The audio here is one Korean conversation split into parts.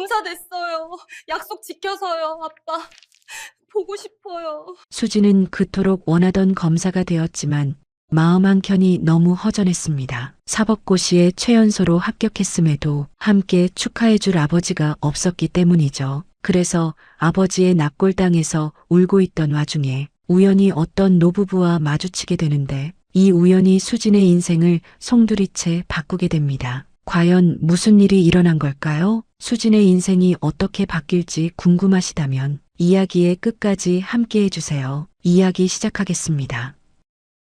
검사 됐어요. 약속 지켜서요, 아빠. 보고 싶어요. 수지는 그토록 원하던 검사가 되었지만 마음 한켠이 너무 허전했습니다. 사법고시에 최연소로 합격했음에도 함께 축하해줄 아버지가 없었기 때문이죠. 그래서 아버지의 납골당에서 울고 있던 와중에 우연히 어떤 노부부와 마주치게 되는데 이 우연이 수진의 인생을 송두리째 바꾸게 됩니다. 과연 무슨 일이 일어난 걸까요? 수진의 인생이 어떻게 바뀔지 궁금하시다면 이야기의 끝까지 함께 해주세요. 이야기 시작하겠습니다.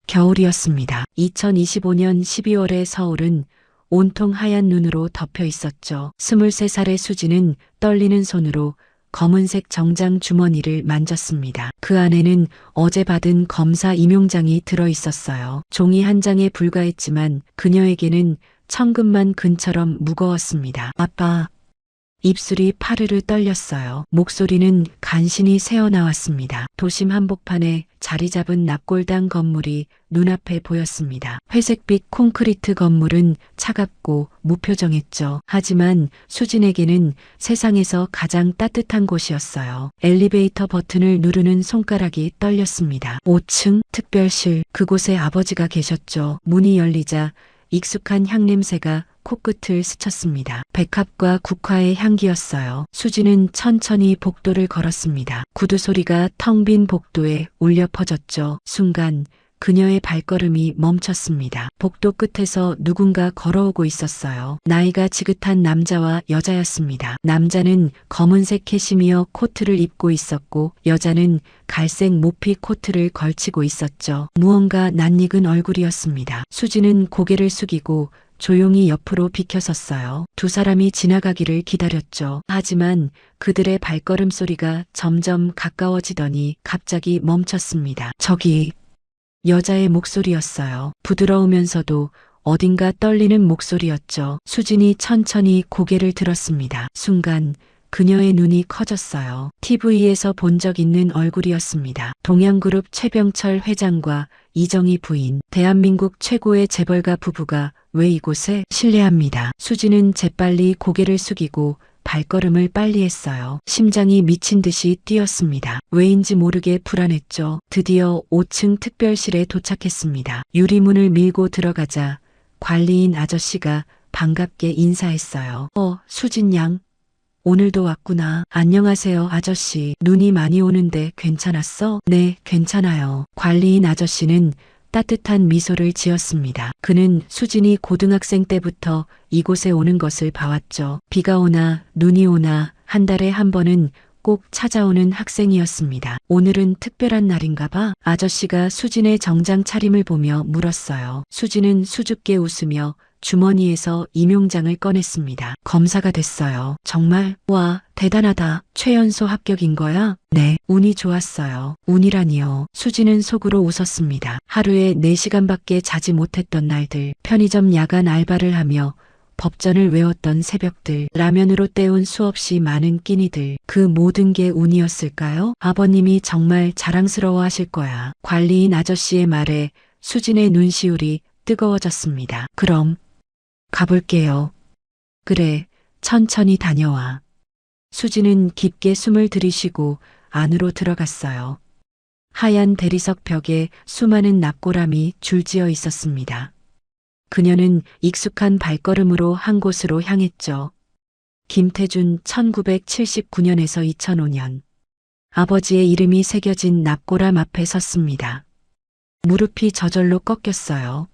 겨울이었습니다. 2025년 12월의 서울은 온통 하얀 눈으로 덮여 있었죠. 23살의 수지는 떨리는 손으로 검은색 정장 주머니를 만졌습니다. 그 안에는 어제 받은 검사 임용장이 들어 있었어요. 종이 한 장에 불과했지만 그녀에게는 천근만 근처럼 무거웠습니다. 아빠. 입술이 파르르 떨렸어요. 목소리는 간신히 새어나왔습니다. 도심 한복판에 자리 잡은 납골당 건물이 눈앞에 보였습니다. 회색빛 콘크리트 건물은 차갑고 무표정했죠. 하지만 수진에게는 세상에서 가장 따뜻한 곳이었어요. 엘리베이터 버튼을 누르는 손가락이 떨렸습니다. 5층 특별실, 그곳에 아버지가 계셨죠. 문이 열리자 익숙한 향냄새가 코끝을 스쳤습니다. 백합과 국화의 향기였어요. 수지는 천천히 복도를 걸었습니다. 구두 소리가 텅 빈 복도에 울려 퍼졌죠. 순간 그녀의 발걸음이 멈췄습니다. 복도 끝에서 누군가 걸어오고 있었어요. 나이가 지긋한 남자와 여자였습니다. 남자는 검은색 캐시미어 코트를 입고 있었고 여자는 갈색 모피 코트를 걸치고 있었죠. 무언가 낯익은 얼굴이었습니다. 수지는 고개를 숙이고 조용히 옆으로 비켜섰어요. 두 사람이 지나가기를 기다렸죠. 하지만 그들의 발걸음 소리가 점점 가까워지더니 갑자기 멈췄습니다. 저기 여자의 목소리였어요. 부드러우면서도 어딘가 떨리는 목소리였죠. 수진이 천천히 고개를 들었습니다. 순간 그녀의 눈이 커졌어요. TV에서 본 적 있는 얼굴이었습니다. 동양그룹 최병철 회장과 이정희 부인, 대한민국 최고의 재벌가 부부가 왜 이곳에? 실례합니다. 수지는 재빨리 고개를 숙이고 발걸음을 빨리 했어요. 심장이 미친 듯이 뛰었습니다. 왜인지 모르게 불안했죠. 드디어 5층 특별실에 도착했습니다. 유리문을 밀고 들어가자 관리인 아저씨가 반갑게 인사했어요. 수진 양. 오늘도 왔구나. 안녕하세요, 아저씨. 눈이 많이 오는데 괜찮았어? 네, 괜찮아요. 관리인 아저씨는 따뜻한 미소를 지었습니다. 그는 수진이 고등학생 때부터 이곳에 오는 것을 봐왔죠. 비가 오나 눈이 오나 한 달에 한 번은 꼭 찾아오는 학생이었습니다. 오늘은 특별한 날인가 봐? 아저씨가 수진의 정장 차림을 보며 물었어요. 수진은 수줍게 웃으며 주머니에서 임용장을 꺼냈습니다. 검사가 됐어요. 정말? 와, 대단하다. 최연소 합격인 거야? 네, 운이 좋았어요. 운이라니요. 수지는 속으로 웃었습니다. 하루에 4시간밖에 자지 못했던 날들, 편의점 야간 알바를 하며 법전을 외웠던 새벽들, 라면으로 때운 수없이 많은 끼니들, 그 모든 게 운이었을까요? 아버님이 정말 자랑스러워 하실 거야. 관리인 아저씨의 말에 수진의 눈시울이 뜨거워졌습니다. 그럼 가볼게요. 그래, 천천히 다녀와. 수지는 깊게 숨을 들이쉬고 안으로 들어갔어요. 하얀 대리석 벽에 수많은 납골함이 줄지어 있었습니다. 그녀는 익숙한 발걸음으로 한 곳으로 향했죠. 김태준 1979년에서 2005년. 아버지의 이름이 새겨진 납골함 앞에 섰습니다. 무릎이 저절로 꺾였어요.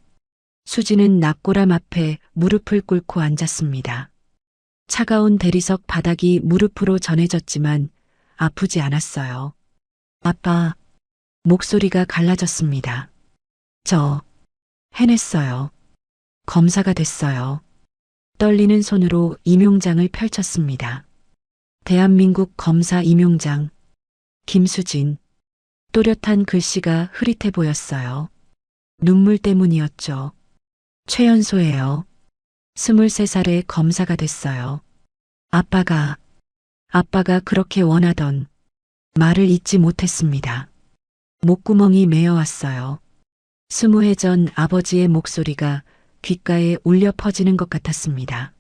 수지는 납골함 앞에 무릎을 꿇고 앉았습니다. 차가운 대리석 바닥이 무릎으로 전해졌지만 아프지 않았어요. 아빠, 목소리가 갈라졌습니다. 저 해냈어요. 검사가 됐어요. 떨리는 손으로 임용장을 펼쳤습니다. 대한민국 검사 임용장. 김수진. 또렷한 글씨가 흐릿해 보였어요. 눈물 때문이었죠. 최연소예요. 23살에 검사가 됐어요. 아빠가 그렇게 원하던 말을 잊지 못했습니다. 목구멍이 메어왔어요. 20해 전 아버지의 목소리가 귓가에 울려 퍼지는 것 같았습니다.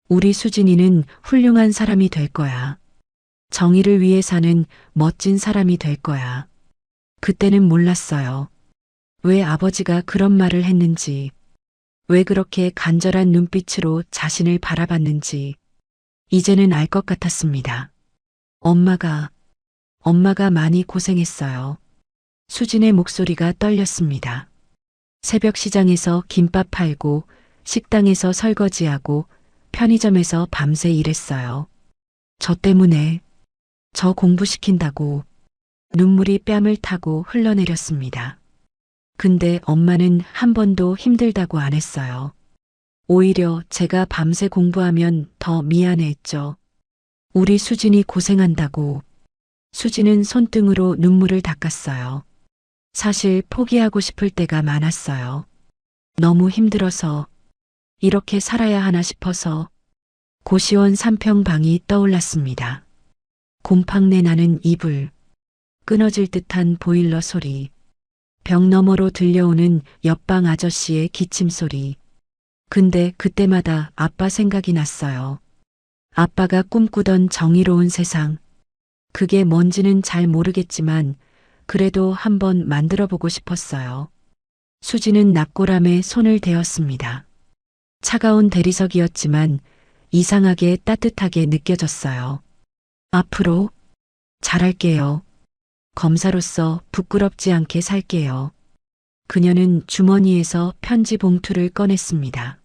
우리 수진이는 훌륭한 사람이 될 거야. 정의를 위해 사는 멋진 사람이 될 거야. 그때는 몰랐어요. 왜 아버지가 그런 말을 했는지, 왜 그렇게 간절한 눈빛으로 자신을 바라봤는지, 이제는 알 것 같았습니다. 엄마가 많이 고생했어요. 수진의 목소리가 떨렸습니다. 새벽 시장에서 김밥 팔고, 식당에서 설거지하고, 편의점에서 밤새 일했어요. 저 때문에, 저 공부시킨다고 눈물이 뺨을 타고 흘러내렸습니다. 근데 엄마는 한 번도 힘들다고 안 했어요. 오히려 제가 밤새 공부하면 더 미안해했죠. 우리 수진이 고생한다고. 수진은 손등으로 눈물을 닦았어요. 사실 포기하고 싶을 때가 많았어요. 너무 힘들어서 이렇게 살아야 하나 싶어서 고시원 3평방이 떠올랐습니다. 곰팡내 나는 이불, 끊어질 듯한 보일러 소리, 벽 너머로 들려오는 옆방 아저씨의 기침 소리. 근데 그때마다 아빠 생각이 났어요. 아빠가 꿈꾸던 정의로운 세상. 그게 뭔지는 잘 모르겠지만 그래도 한번 만들어보고 싶었어요. 수지는 낙고람에 손을 대었습니다. 차가운 대리석이었지만 이상하게 따뜻하게 느껴졌어요. 앞으로 잘할게요. 검사로서 부끄럽지 않게 살게요. 그녀는 주머니에서 편지 봉투를 꺼냈습니다.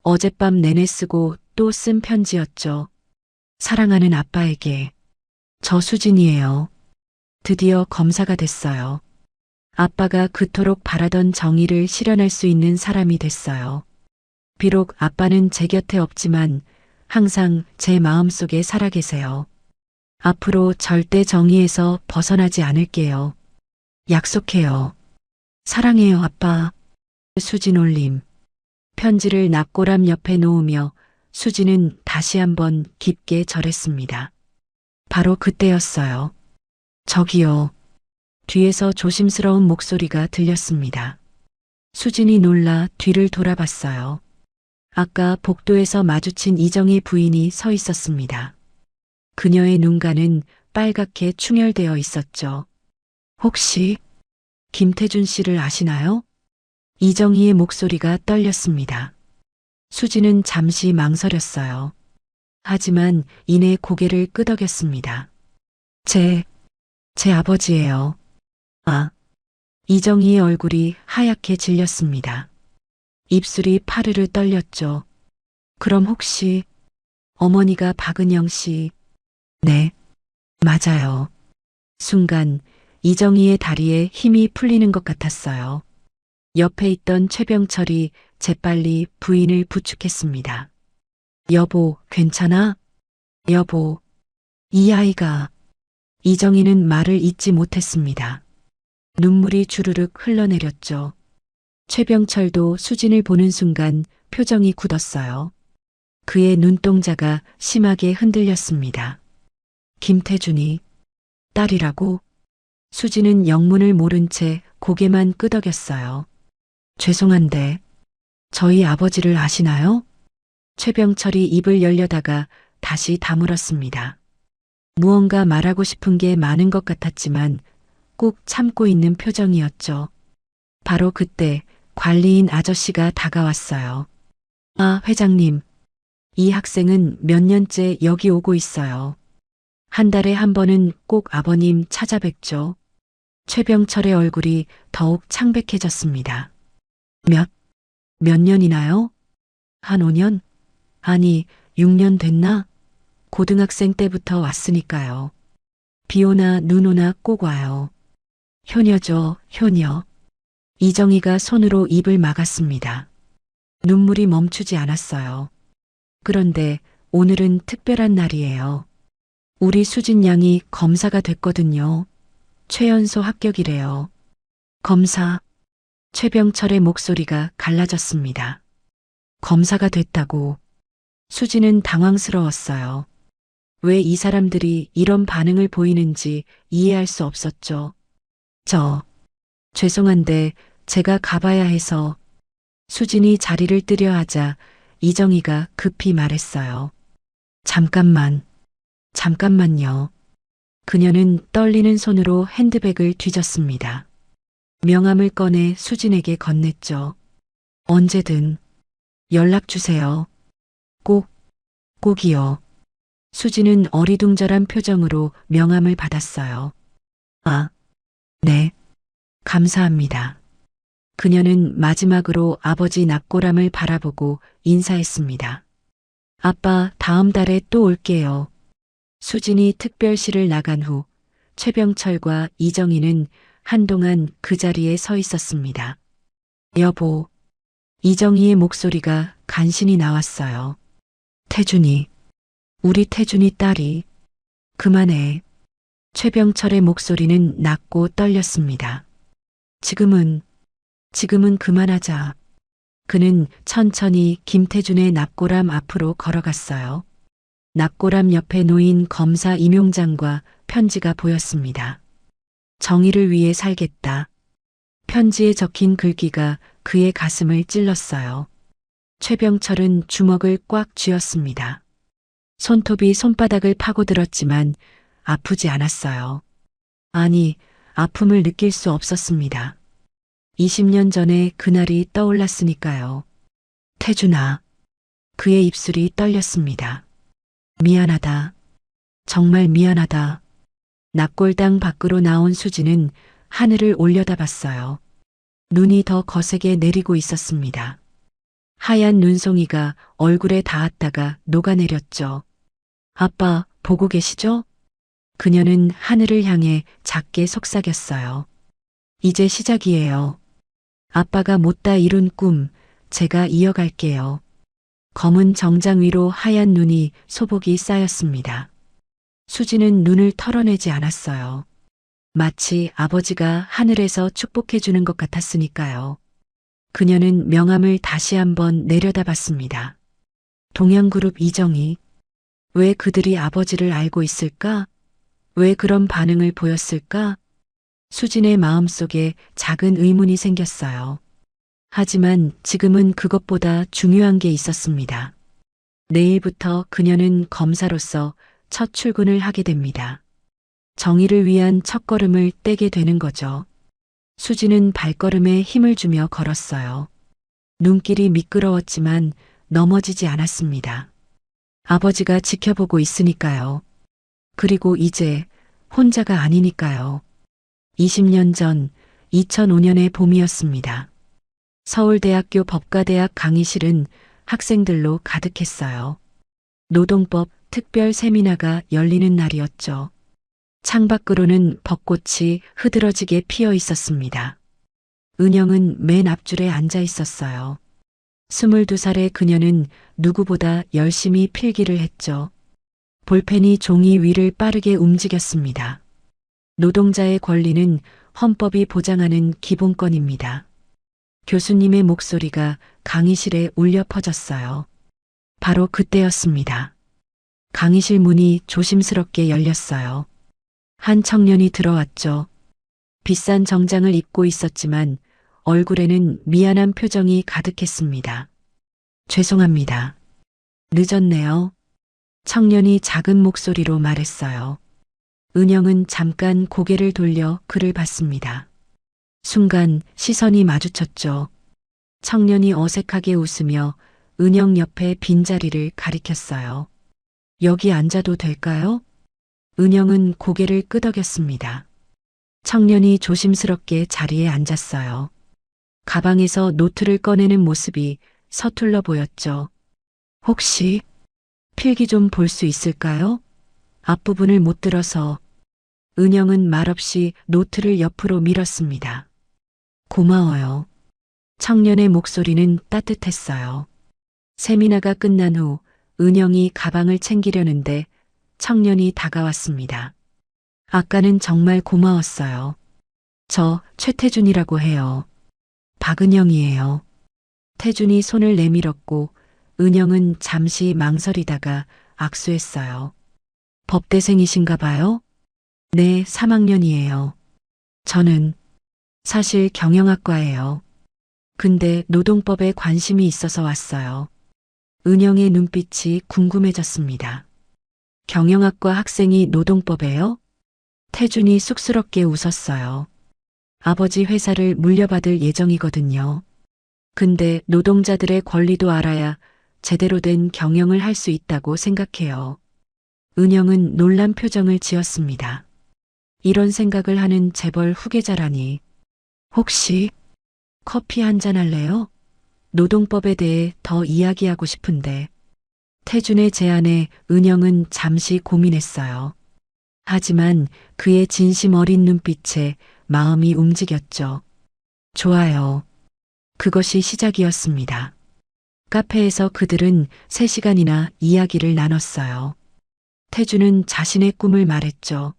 어젯밤 내내 쓰고 또 쓴 편지였죠. 사랑하는 아빠에게. 저 수진이에요. 드디어 검사가 됐어요. 아빠가 그토록 바라던 정의를 실현할 수 있는 사람이 됐어요. 비록 아빠는 제 곁에 없지만 항상 제 마음속에 살아계세요. 앞으로 절대 정의에서 벗어나지 않을게요. 약속해요. 사랑해요, 아빠. 수진 올림. 편지를 낙고람 옆에 놓으며 수진은 다시 한번 깊게 절했습니다. 바로 그때였어요. 저기요. 뒤에서 조심스러운 목소리가 들렸습니다. 수진이 놀라 뒤를 돌아봤어요. 아까 복도에서 마주친 이정희 부인이 서 있었습니다. 그녀의 눈가는 빨갛게 충혈되어 있었죠. 혹시 김태준 씨를 아시나요? 이정희의 목소리가 떨렸습니다. 수지는 잠시 망설였어요. 하지만 이내 고개를 끄덕였습니다. 제 아버지예요. 아, 이정희의 얼굴이 하얗게 질렸습니다. 입술이 파르르 떨렸죠. 그럼 혹시 어머니가 박은영 씨? 네, 맞아요. 순간 이정희의 다리에 힘이 풀리는 것 같았어요. 옆에 있던 최병철이 재빨리 부인을 부축했습니다. 여보, 괜찮아? 여보, 이 아이가. 이정희는 말을 잇지 못했습니다. 눈물이 주르륵 흘러내렸죠. 최병철도 수진을 보는 순간 표정이 굳었어요. 그의 눈동자가 심하게 흔들렸습니다. 김태준이 딸이라고? 수진은 영문을 모른 채 고개만 끄덕였어요. 죄송한데 저희 아버지를 아시나요? 최병철이 입을 열려다가 다시 다물었습니다. 무언가 말하고 싶은 게 많은 것 같았지만 꾹 참고 있는 표정이었죠. 바로 그때 관리인 아저씨가 다가왔어요. 아, 회장님. 이 학생은 몇 년째 여기 오고 있어요. 한 달에 한 번은 꼭 아버님 찾아뵙죠. 최병철의 얼굴이 더욱 창백해졌습니다. 몇 년이나요? 한 5년? 아니, 6년 됐나? 고등학생 때부터 왔으니까요. 비 오나 눈 오나 꼭 와요. 효녀죠, 효녀. 이정희가 손으로 입을 막았습니다. 눈물이 멈추지 않았어요. 그런데 오늘은 특별한 날이에요. 우리 수진 양이 검사가 됐거든요. 최연소 합격이래요. 검사. 최병철의 목소리가 갈라졌습니다. 검사가 됐다고. 수진은 당황스러웠어요. 왜 이 사람들이 이런 반응을 보이는지 이해할 수 없었죠. 죄송한데 제가 가봐야 해서. 수진이 자리를 뜨려 하자 이정희가 급히 말했어요. 잠깐만요. 그녀는 떨리는 손으로 핸드백을 뒤졌습니다. 명함을 꺼내 수진에게 건넸죠. 언제든 연락 주세요. 꼭이요. 수진은 어리둥절한 표정으로 명함을 받았어요. 아, 네. 감사합니다. 그녀는 마지막으로 아버지 납골함을 바라보고 인사했습니다. 아빠, 다음 달에 또 올게요. 수진이 특별실을 나간 후 최병철과 이정희는 한동안 그 자리에 서 있었습니다. 여보, 이정희의 목소리가 간신히 나왔어요. 태준이, 우리 태준이 딸이. 그만해. 최병철의 목소리는 낮고 떨렸습니다. 지금은 그만하자. 그는 천천히 김태준의 납골함 앞으로 걸어갔어요. 납골함 옆에 놓인 검사 임용장과 편지가 보였습니다. 정의를 위해 살겠다. 편지에 적힌 글귀가 그의 가슴을 찔렀어요. 최병철은 주먹을 꽉 쥐었습니다. 손톱이 손바닥을 파고들었지만 아프지 않았어요. 아니, 아픔을 느낄 수 없었습니다. 20년 전에 그날이 떠올랐으니까요. 태준아. 그의 입술이 떨렸습니다. 미안하다. 정말 미안하다. 납골당 밖으로 나온 수지는 하늘을 올려다봤어요. 눈이 더 거세게 내리고 있었습니다. 하얀 눈송이가 얼굴에 닿았다가 녹아내렸죠. 아빠, 보고 계시죠? 그녀는 하늘을 향해 작게 속삭였어요. 이제 시작이에요. 아빠가 못다 이룬 꿈, 제가 이어갈게요. 검은 정장 위로 하얀 눈이 소복이 쌓였습니다. 수지는 눈을 털어내지 않았어요. 마치 아버지가 하늘에서 축복해 주는 것 같았으니까요. 그녀는 명함을 다시 한번 내려다봤습니다. 동양그룹 이정희. 왜 그들이 아버지를 알고 있을까? 왜 그런 반응을 보였을까? 수진의 마음속에 작은 의문이 생겼어요. 하지만 지금은 그것보다 중요한 게 있었습니다. 내일부터 그녀는 검사로서 첫 출근을 하게 됩니다. 정의를 위한 첫걸음을 떼게 되는 거죠. 수지는 발걸음에 힘을 주며 걸었어요. 눈길이 미끄러웠지만 넘어지지 않았습니다. 아버지가 지켜보고 있으니까요. 그리고 이제 혼자가 아니니까요. 20년 전 2005년의 봄이었습니다. 서울대학교 법과대학 강의실은 학생들로 가득했어요. 노동법 특별 세미나가 열리는 날이었죠. 창밖으로는 벚꽃이 흐드러지게 피어 있었습니다. 은영은 맨 앞줄에 앉아 있었어요. 22살의 그녀는 누구보다 열심히 필기를 했죠. 볼펜이 종이 위를 빠르게 움직였습니다. 노동자의 권리는 헌법이 보장하는 기본권입니다. 교수님의 목소리가 강의실에 울려 퍼졌어요. 바로 그때였습니다. 강의실 문이 조심스럽게 열렸어요. 한 청년이 들어왔죠. 비싼 정장을 입고 있었지만 얼굴에는 미안한 표정이 가득했습니다. 죄송합니다. 늦었네요. 청년이 작은 목소리로 말했어요. 은영은 잠깐 고개를 돌려 그를 봤습니다. 순간 시선이 마주쳤죠. 청년이 어색하게 웃으며 은영 옆에 빈자리를 가리켰어요. 여기 앉아도 될까요? 은영은 고개를 끄덕였습니다. 청년이 조심스럽게 자리에 앉았어요. 가방에서 노트를 꺼내는 모습이 서툴러 보였죠. 혹시 필기 좀 볼 수 있을까요? 앞부분을 못 들어서. 은영은 말없이 노트를 옆으로 밀었습니다. 고마워요. 청년의 목소리는 따뜻했어요. 세미나가 끝난 후 은영이 가방을 챙기려는데 청년이 다가왔습니다. 아까는 정말 고마웠어요. 저 최태준이라고 해요. 박은영이에요. 태준이 손을 내밀었고 은영은 잠시 망설이다가 악수했어요. 법대생이신가 봐요? 네, 3학년이에요. 저는 사실 경영학과예요. 근데 노동법에 관심이 있어서 왔어요. 은영의 눈빛이 궁금해졌습니다. 경영학과 학생이 노동법에요? 태준이 쑥스럽게 웃었어요. 아버지 회사를 물려받을 예정이거든요. 근데 노동자들의 권리도 알아야 제대로 된 경영을 할 수 있다고 생각해요. 은영은 놀란 표정을 지었습니다. 이런 생각을 하는 재벌 후계자라니. 혹시 커피 한잔 할래요? 노동법에 대해 더 이야기하고 싶은데. 태준의 제안에 은영은 잠시 고민했어요. 하지만 그의 진심 어린 눈빛에 마음이 움직였죠. 좋아요. 그것이 시작이었습니다. 카페에서 그들은 3시간이나 이야기를 나눴어요. 태준은 자신의 꿈을 말했죠.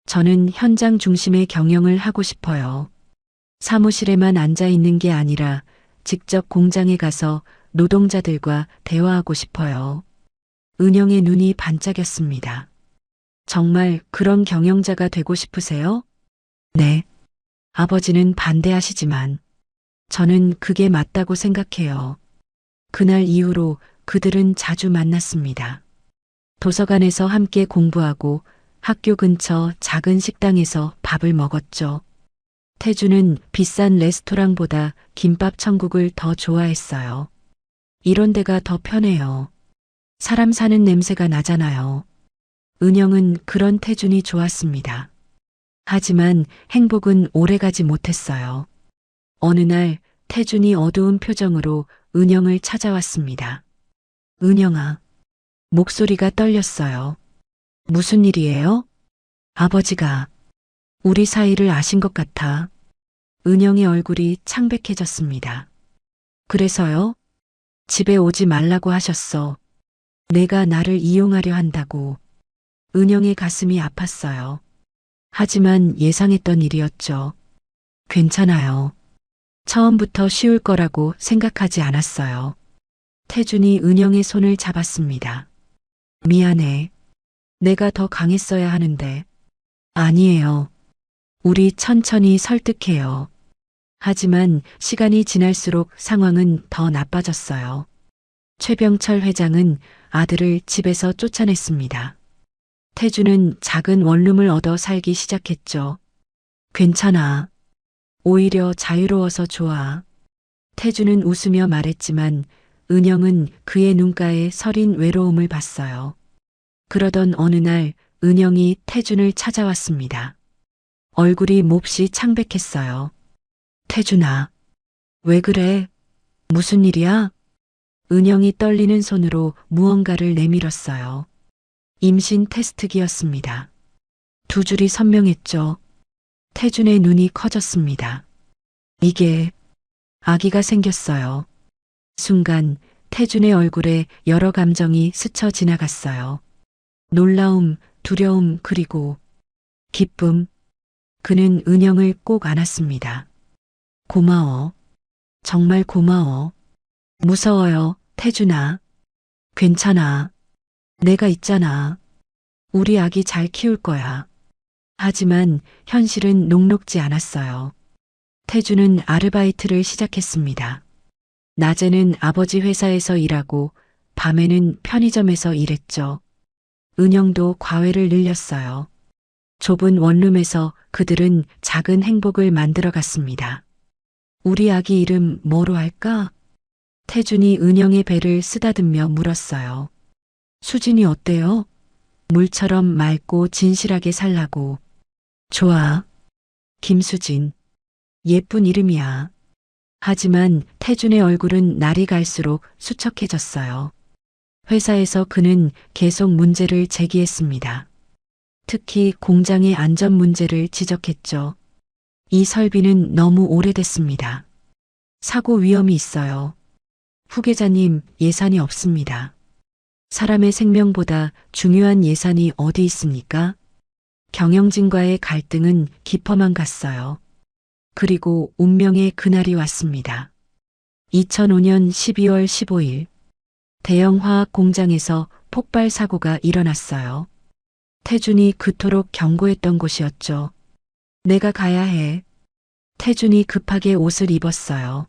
저는 현장 중심의 경영을 하고 싶어요. 사무실에만 앉아 있는 게 아니라 직접 공장에 가서 노동자들과 대화하고 싶어요. 은영의 눈이 반짝였습니다. 정말 그런 경영자가 되고 싶으세요? 네. 아버지는 반대하시지만 저는 그게 맞다고 생각해요. 그날 이후로 그들은 자주 만났습니다. 도서관에서 함께 공부하고 학교 근처 작은 식당에서 밥을 먹었죠. 태주는 비싼 레스토랑보다 김밥 천국을 더 좋아했어요. 이런 데가 더 편해요. 사람 사는 냄새가 나잖아요. 은영은 그런 태준이 좋았습니다. 하지만 행복은 오래가지 못했어요. 어느 날 태준이 어두운 표정으로 은영을 찾아왔습니다. 은영아. 목소리가 떨렸어요. 무슨 일이에요? 아버지가 우리 사이를 아신 것 같아. 은영의 얼굴이 창백해졌습니다. 그래서요? 집에 오지 말라고 하셨어. 내가 나를 이용하려 한다고. 은영의 가슴이 아팠어요. 하지만 예상했던 일이었죠. 괜찮아요. 처음부터 쉬울 거라고 생각하지 않았어요. 태준이 은영의 손을 잡았습니다. 미안해. 내가 더 강했어야 하는데. 아니에요. 우리 천천히 설득해요. 하지만 시간이 지날수록 상황은 더 나빠졌어요. 최병철 회장은 아들을 집에서 쫓아냈습니다. 태주는 작은 원룸을 얻어 살기 시작했죠. 괜찮아. 오히려 자유로워서 좋아. 태주는 웃으며 말했지만 은영은 그의 눈가에 서린 외로움을 봤어요. 그러던 어느 날 은영이 태준을 찾아왔습니다. 얼굴이 몹시 창백했어요. 태준아, 왜 그래? 무슨 일이야? 은영이 떨리는 손으로 무언가를 내밀었어요. 임신 테스트기였습니다. 2줄이 선명했죠. 태준의 눈이 커졌습니다. 이게 아기가 생겼어요. 순간 태준의 얼굴에 여러 감정이 스쳐 지나갔어요. 놀라움, 두려움, 그리고 기쁨. 그는 은영을 꼭 안았습니다. 고마워. 정말 고마워. 무서워요, 태준아. 괜찮아. 내가 있잖아. 우리 아기 잘 키울 거야. 하지만 현실은 녹록지 않았어요. 태준은 아르바이트를 시작했습니다. 낮에는 아버지 회사에서 일하고 밤에는 편의점에서 일했죠. 은영도 과외를 늘렸어요. 좁은 원룸에서 그들은 작은 행복을 만들어 갔습니다. 우리 아기 이름 뭐로 할까? 태준이 은영의 배를 쓰다듬며 물었어요. 수진이 어때요? 물처럼 맑고 진실하게 살라고. 좋아. 김수진. 예쁜 이름이야. 하지만 태준의 얼굴은 날이 갈수록 수척해졌어요. 회사에서 그는 계속 문제를 제기했습니다. 특히 공장의 안전 문제를 지적했죠. 이 설비는 너무 오래됐습니다. 사고 위험이 있어요. 후계자님, 예산이 없습니다. 사람의 생명보다 중요한 예산이 어디 있습니까? 경영진과의 갈등은 깊어만 갔어요. 그리고 운명의 그날이 왔습니다. 2005년 12월 15일, 대형 화학 공장에서 폭발 사고가 일어났어요. 태준이 그토록 경고했던 곳이었죠. 내가 가야 해. 태준이 급하게 옷을 입었어요.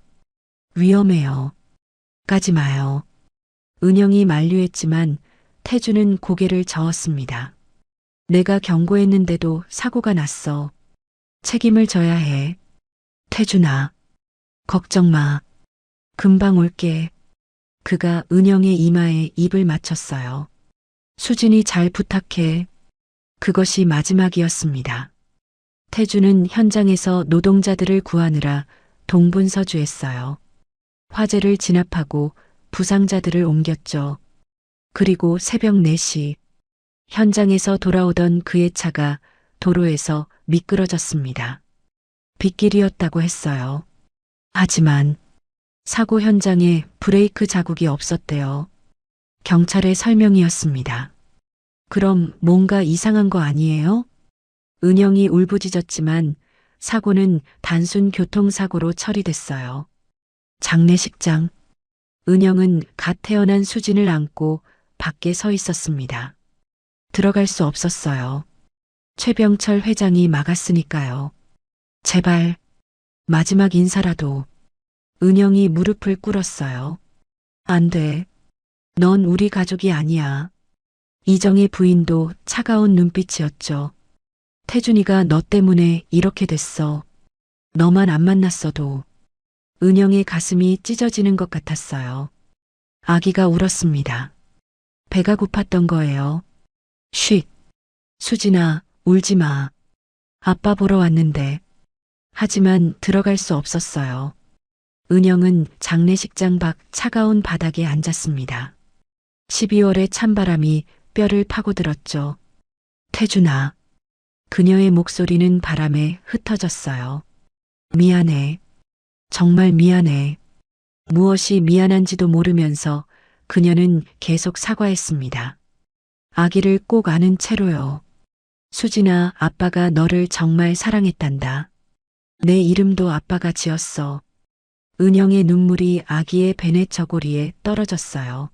위험해요. 가지 마요. 은영이 만류했지만 태주는 고개를 저었습니다. 내가 경고했는데도 사고가 났어. 책임을 져야 해. 태준아, 걱정 마. 금방 올게. 그가 은영의 이마에 입을 맞췄어요. 수진이 잘 부탁해. 그것이 마지막이었습니다. 태주는 현장에서 노동자들을 구하느라 동분서주했어요. 화재를 진압하고 부상자들을 옮겼죠. 그리고 새벽 4시 현장에서 돌아오던 그의 차가 도로에서 미끄러졌습니다. 빗길이었다고 했어요. 하지만 사고 현장에 브레이크 자국이 없었대요. 경찰의 설명이었습니다. 그럼 뭔가 이상한 거 아니에요? 은영이 울부짖었지만 사고는 단순 교통사고로 처리됐어요. 장례식장. 은영은 갓 태어난 수진을 안고 밖에 서 있었습니다. 들어갈 수 없었어요. 최병철 회장이 막았으니까요. 제발 마지막 인사라도. 은영이 무릎을 꿇었어요. 안 돼. 넌 우리 가족이 아니야. 이정의 부인도 차가운 눈빛이었죠. 태준이가 너 때문에 이렇게 됐어. 너만 안 만났어도. 은영의 가슴이 찢어지는 것 같았어요. 아기가 울었습니다. 배가 고팠던 거예요. 쉿. 수진아, 울지 마. 아빠 보러 왔는데. 하지만 들어갈 수 없었어요. 은영은 장례식장 밖 차가운 바닥에 앉았습니다. 12월의 찬바람이 뼈를 파고들었죠. 태준아. 그녀의 목소리는 바람에 흩어졌어요. 미안해. 정말 미안해. 무엇이 미안한지도 모르면서 그녀는 계속 사과했습니다. 아기를 꼭 안은 채로요. 수진아, 아빠가 너를 정말 사랑했단다. 내 이름도 아빠가 지었어. 은영의 눈물이 아기의 베넷 저고리에 떨어졌어요.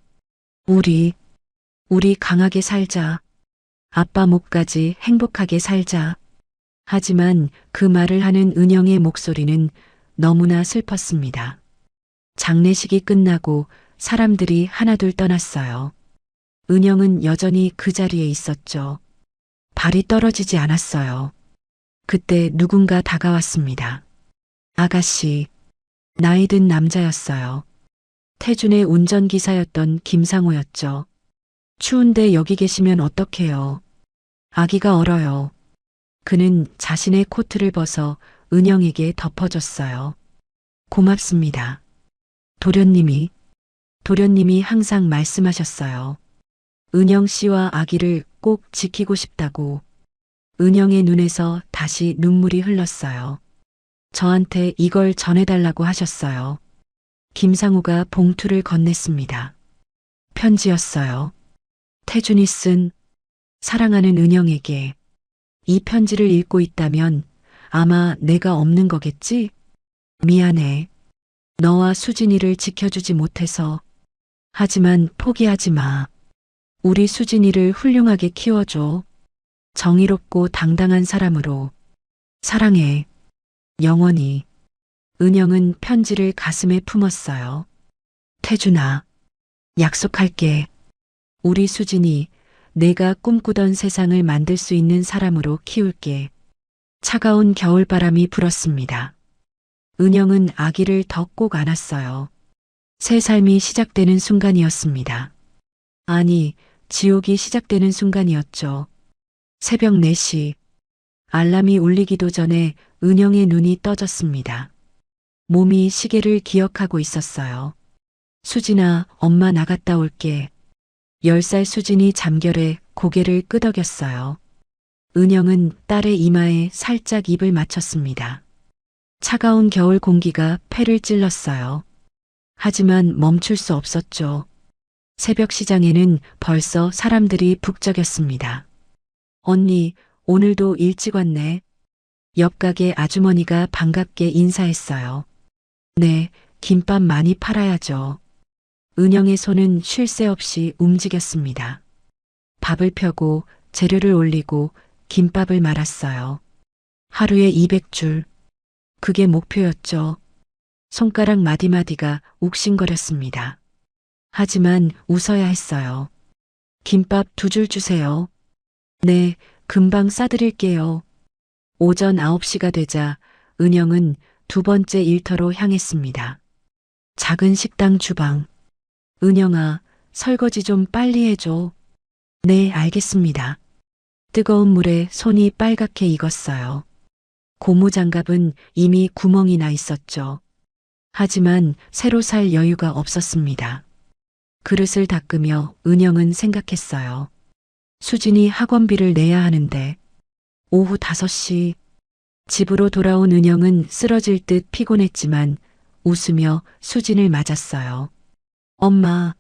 우리 강하게 살자. 아빠 목까지 행복하게 살자. 하지만 그 말을 하는 은영의 목소리는 너무나 슬펐습니다. 장례식이 끝나고 사람들이 하나둘 떠났어요. 은영은 여전히 그 자리에 있었죠. 발이 떨어지지 않았어요. 그때 누군가 다가왔습니다. 아가씨. 나이 든 남자였어요. 태준의 운전기사였던 김상호였죠. 추운데 여기 계시면 어떡해요. 아기가 얼어요. 그는 자신의 코트를 벗어 은영에게 덮어줬어요. 고맙습니다. 도련님이 항상 말씀하셨어요. 은영 씨와 아기를 꼭 지키고 싶다고. 은영의 눈에서 다시 눈물이 흘렀어요. 저한테 이걸 전해달라고 하셨어요. 김상우가 봉투를 건넸습니다. 편지였어요. 태준이 쓴 사랑하는 은영에게. 이 편지를 읽고 있다면 아마 내가 없는 거겠지? 미안해. 너와 수진이를 지켜주지 못해서. 하지만 포기하지 마. 우리 수진이를 훌륭하게 키워줘. 정의롭고 당당한 사람으로. 사랑해. 영원히. 은영은 편지를 가슴에 품었어요. 태준아, 약속할게. 우리 수진이 내가 꿈꾸던 세상을 만들 수 있는 사람으로 키울게. 차가운 겨울바람이 불었습니다. 은영은 아기를 더 꼭 안았어요. 새 삶이 시작되는 순간이었습니다. 아니, 지옥이 시작되는 순간이었죠. 새벽 4시. 알람이 울리기도 전에 은영의 눈이 떠졌습니다. 몸이 시계를 기억하고 있었어요. 수진아, 엄마 나갔다 올게. 10살 수진이 잠결에 고개를 끄덕였어요. 은영은 딸의 이마에 살짝 입을 맞췄습니다. 차가운 겨울 공기가 폐를 찔렀어요. 하지만 멈출 수 없었죠. 새벽 시장에는 벌써 사람들이 북적였습니다. 언니, 오늘도 일찍 왔네. 옆 가게 아주머니가 반갑게 인사했어요. 네, 김밥 많이 팔아야죠. 은영의 손은 쉴 새 없이 움직였습니다. 밥을 펴고 재료를 올리고 김밥을 말았어요. 하루에 200줄. 그게 목표였죠. 손가락 마디마디가 욱신거렸습니다. 하지만 웃어야 했어요. 김밥 2줄 주세요. 네, 금방 싸드릴게요. 오전 9시가 되자 은영은 2번째 일터로 향했습니다. 작은 식당 주방. 은영아, 설거지 좀 빨리 해줘. 네, 알겠습니다. 뜨거운 물에 손이 빨갛게 익었어요. 고무장갑은 이미 구멍이 나 있었죠. 하지만 새로 살 여유가 없었습니다. 그릇을 닦으며 은영은 생각했어요. 수진이 학원비를 내야 하는데 오후 5시 집으로 돌아온 은영은 쓰러질 듯 피곤했지만 웃으며 수진을 맞았어요. 엄마,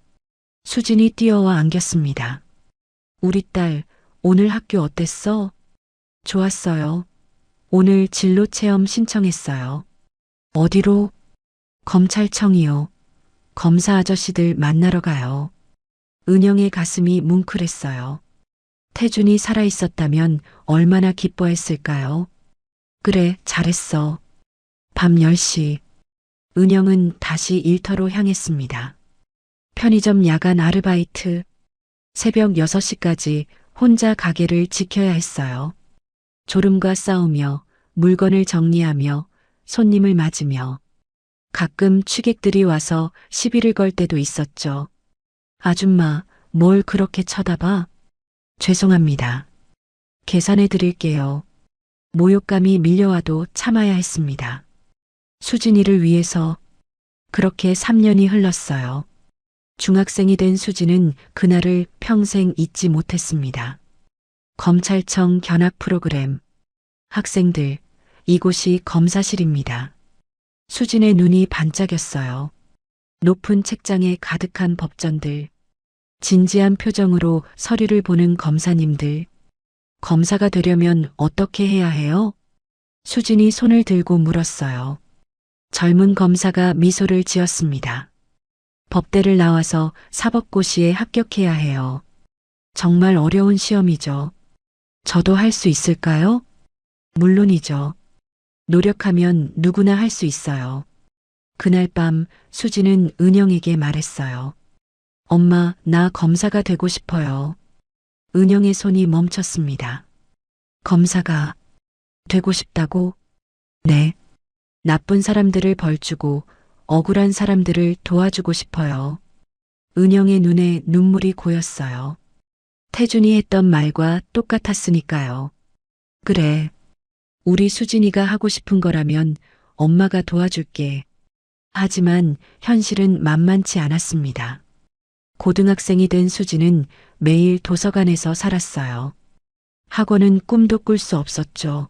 수진이 뛰어와 안겼습니다. 우리 딸, 오늘 학교 어땠어? 좋았어요. 오늘 진로 체험 신청했어요. 어디로? 검찰청이요. 검사 아저씨들 만나러 가요. 은영의 가슴이 뭉클했어요. 태준이 살아있었다면 얼마나 기뻐했을까요? 그래, 잘했어. 밤 10시. 은영은 다시 일터로 향했습니다. 편의점 야간 아르바이트. 새벽 6시까지 혼자 가게를 지켜야 했어요. 졸음과 싸우며 물건을 정리하며 손님을 맞으며 가끔 취객들이 와서 시비를 걸 때도 있었죠. 아줌마, 뭘 그렇게 쳐다봐? 죄송합니다. 계산해 드릴게요. 모욕감이 밀려와도 참아야 했습니다. 수진이를 위해서 그렇게 3년이 흘렀어요. 중학생이 된 수진은 그날을 평생 잊지 못했습니다. 검찰청 견학 프로그램. 학생들, 이곳이 검사실입니다. 수진의 눈이 반짝였어요. 높은 책장에 가득한 법전들. 진지한 표정으로 서류를 보는 검사님들. 검사가 되려면 어떻게 해야 해요? 수진이 손을 들고 물었어요. 젊은 검사가 미소를 지었습니다. 법대를 나와서 사법고시에 합격해야 해요. 정말 어려운 시험이죠. 저도 할 수 있을까요? 물론이죠. 노력하면 누구나 할 수 있어요. 그날 밤 수진은 은영에게 말했어요. 엄마, 나 검사가 되고 싶어요. 은영의 손이 멈췄습니다. 검사가 되고 싶다고? 네. 나쁜 사람들을 벌주고 억울한 사람들을 도와주고 싶어요. 은영의 눈에 눈물이 고였어요. 태준이 했던 말과 똑같았으니까요. 그래. 우리 수진이가 하고 싶은 거라면 엄마가 도와줄게. 하지만 현실은 만만치 않았습니다. 고등학생이 된 수진은 매일 도서관에서 살았어요. 학원은 꿈도 꿀 수 없었죠.